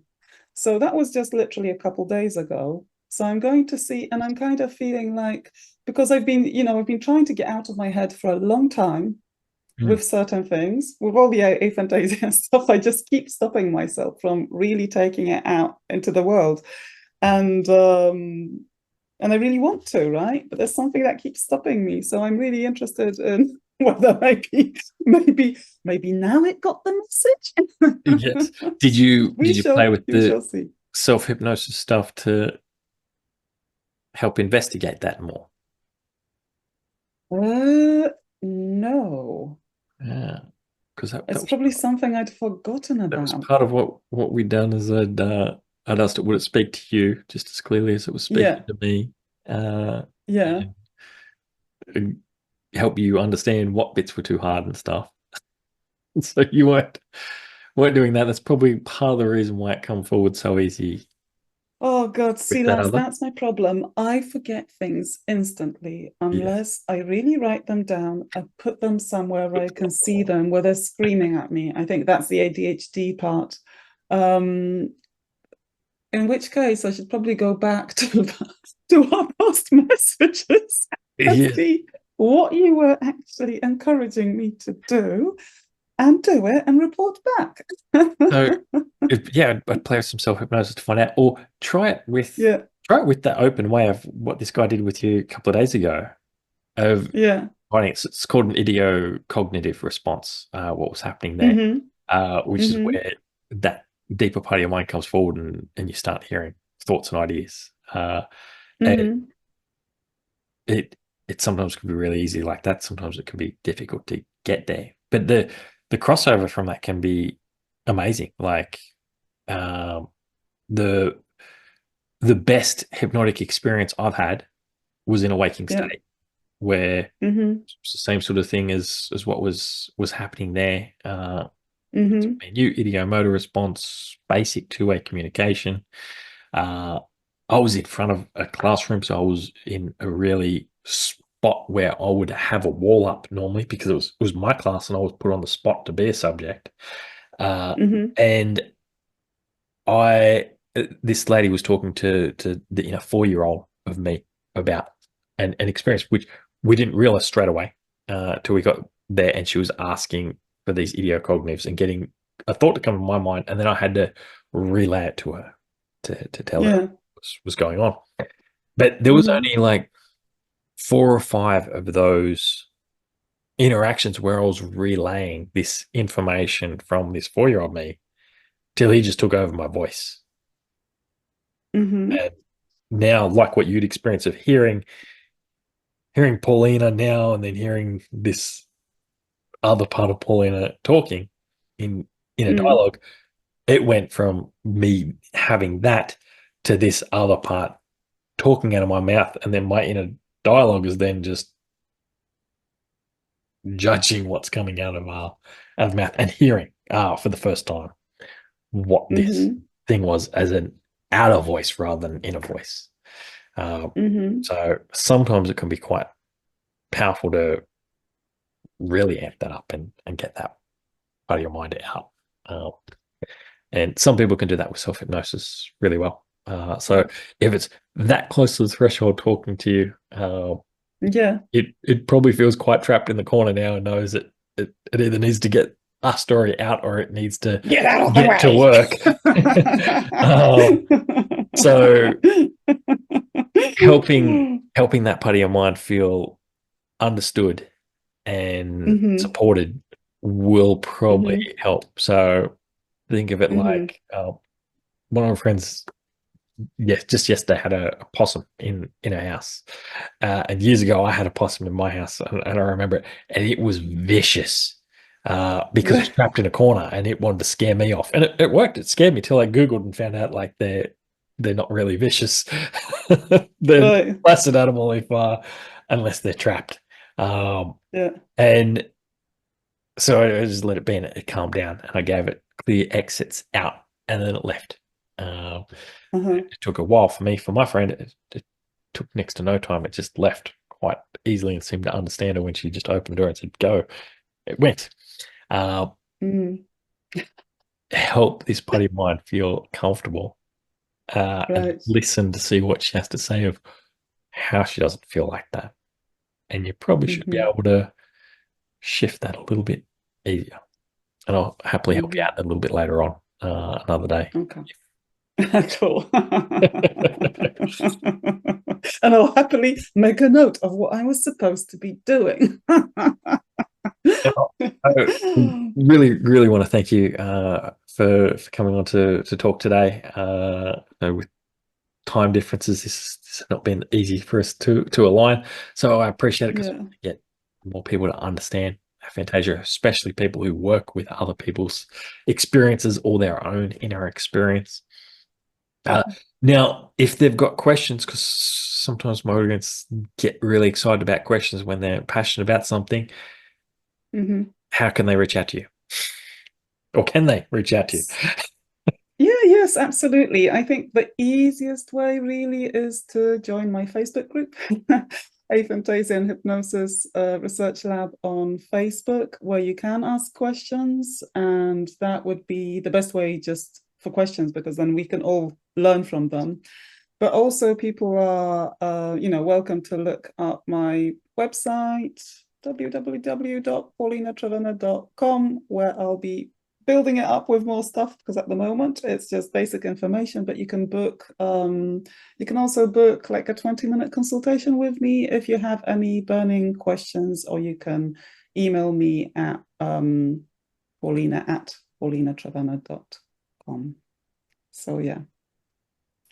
So that was just literally a couple of days ago. So I'm going to see, and I'm kind of feeling like, because I've been trying to get out of my head for a long time with certain things, with all the aphantasia stuff, I just keep stopping myself from really taking it out into the world. And I really want to, right? But there's something that keeps stopping me. So I'm really interested in whether maybe now it got the message. Yes. Did you play with the see. self-hypnosis stuff to help investigate that more? No. Yeah, because It's probably something I'd forgotten about. That was part of what we'd done. Is I'd asked it, would it speak to you just as clearly as it was speaking to me? Yeah. And help you understand what bits were too hard and stuff. So you weren't doing that. That's probably part of the reason why it come forward so easy. Oh God, see, that's my problem. I forget things instantly unless I really write them down. I put them somewhere where I can see them, where they're screaming at me. I think that's the ADHD part. In which case, I should probably go back to our past messages and see what you were actually encouraging me to do, and do it and report back. So I'd play with some self-hypnosis to find out, or try it with that open way of what this guy did with you a couple of days ago. It's called an idiocognitive response. What was happening there, which is where that deeper part of your mind comes forward and you start hearing thoughts and ideas. And it sometimes can be really easy like that. Sometimes it can be difficult to get there. But the crossover from that can be amazing. Like the best hypnotic experience I've had was in a waking state, where it's the same sort of thing as what was happening there. New idiomotor response, basic two-way communication. I was in front of a classroom, so I was in a really spot where I would have a wall up normally because it was my class and I was put on the spot to be a subject. And this lady was talking to the 4-year-old of me about an experience which we didn't realize straight away till we got there, and she was asking for these idiocognitives and getting a thought to come to my mind, and then I had to relay it to her to tell her what was going on. But there was only like 4 or 5 of those interactions where I was relaying this information from this 4-year-old me till he just took over my voice. And now, like what you'd experience of hearing Paulina now and then hearing this other part of Paulina talking in a dialogue, it went from me having that to this other part talking out of my mouth, and then my inner dialogue is then just judging what's coming out of mouth and hearing for the first time what this thing was as an outer voice rather than inner voice. So sometimes it can be quite powerful to really amp that up and get that part of your mind out. And some people can do that with self-hypnosis really well. So if it's that close to the threshold talking to you, it probably feels quite trapped in the corner now and knows that it either needs to get a story out or it needs to get out of the way to work. So helping that part of your mind feel understood and supported will probably help. So think of it like one of my friends, just yesterday had a possum in a house, and years ago I had a possum in my house, and I remember it, and it was vicious because it was trapped in a corner and it wanted to scare me off, and it worked. It scared me till I googled and found out like they're not really vicious. than Right. placid animal unless they're trapped. Yeah. And so I just let it be, and it calmed down, and I gave it clear exits out, and then it left. It took a while for my friend. It took next to no time. It just left quite easily and seemed to understand her when she just opened the door and said, "Go." It went. Help this buddy of mine feel comfortable and listen to see what she has to say of how she doesn't feel like that. And you probably should be able to shift that a little bit easier. And I'll happily help you out a little bit later on, another day. Okay. Cool. And I'll happily make a note of what I was supposed to be doing. I really, really want to thank you for coming on to talk today. With time differences, this has not been easy for us to align. So I appreciate it, because we get more people to understand aphantasia, especially people who work with other people's experiences or their own inner experience. Now, if they've got questions, because sometimes my audience get really excited about questions when they're passionate about something, how can they reach out to you? Or can they reach out to you? Yes, absolutely. I think the easiest way really is to join my Facebook group, Aphantasia and Hypnosis Research Lab on Facebook, where you can ask questions, and that would be the best way just for questions, because then we can all learn from them. But also people are, welcome to look up my website, www.paulinatrevena.com, where I'll be building it up with more stuff, because at the moment it's just basic information. But you can book, you can also book like a 20-minute consultation with me if you have any burning questions, or you can email me at paulina@paulinatrevena.com. So yeah.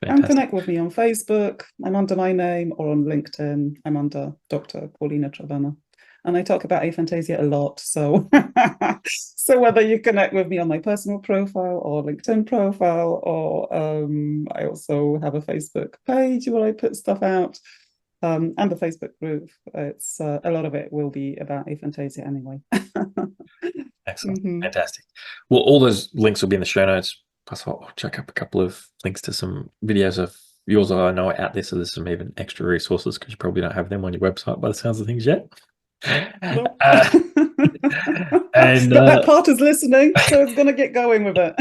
Fantastic. And connect with me on Facebook. I'm under my name, or on LinkedIn. I'm under Dr. Paulina Trevena. And I talk about aphantasia a lot. So, so whether you connect with me on my personal profile or LinkedIn profile, or I also have a Facebook page where I put stuff out, and the Facebook group. It's a lot of it will be about aphantasia anyway. Excellent. Fantastic. Well, all those links will be in the show notes. Plus, I'll check up a couple of links to some videos of yours that I know are out there. So there's some even extra resources, because you probably don't have them on your website by the sounds of things yet. Nope. And but that part is listening, so it's going to get going with it.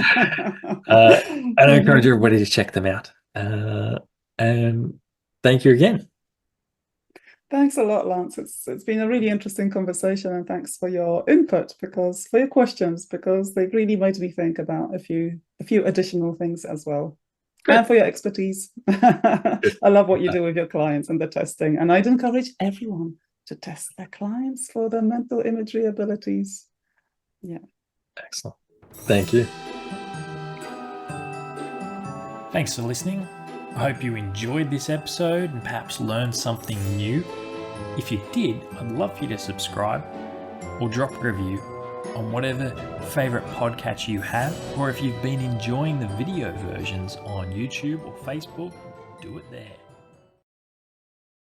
And I encourage everybody to check them out. And thank you again. Thanks a lot, Lance. It's been a really interesting conversation, and thanks for your input, for your questions, because they've really made me think about a few additional things as well. Good. And for your expertise. I love what you do with your clients and the testing, and I'd encourage everyone to test their clients for their mental imagery abilities. Yeah. Excellent. Thank you. Thanks for listening. I hope you enjoyed this episode and perhaps learned something new. If you did, I'd love for you to subscribe or drop a review on whatever favourite podcast you have, or if you've been enjoying the video versions on YouTube or Facebook, do it there.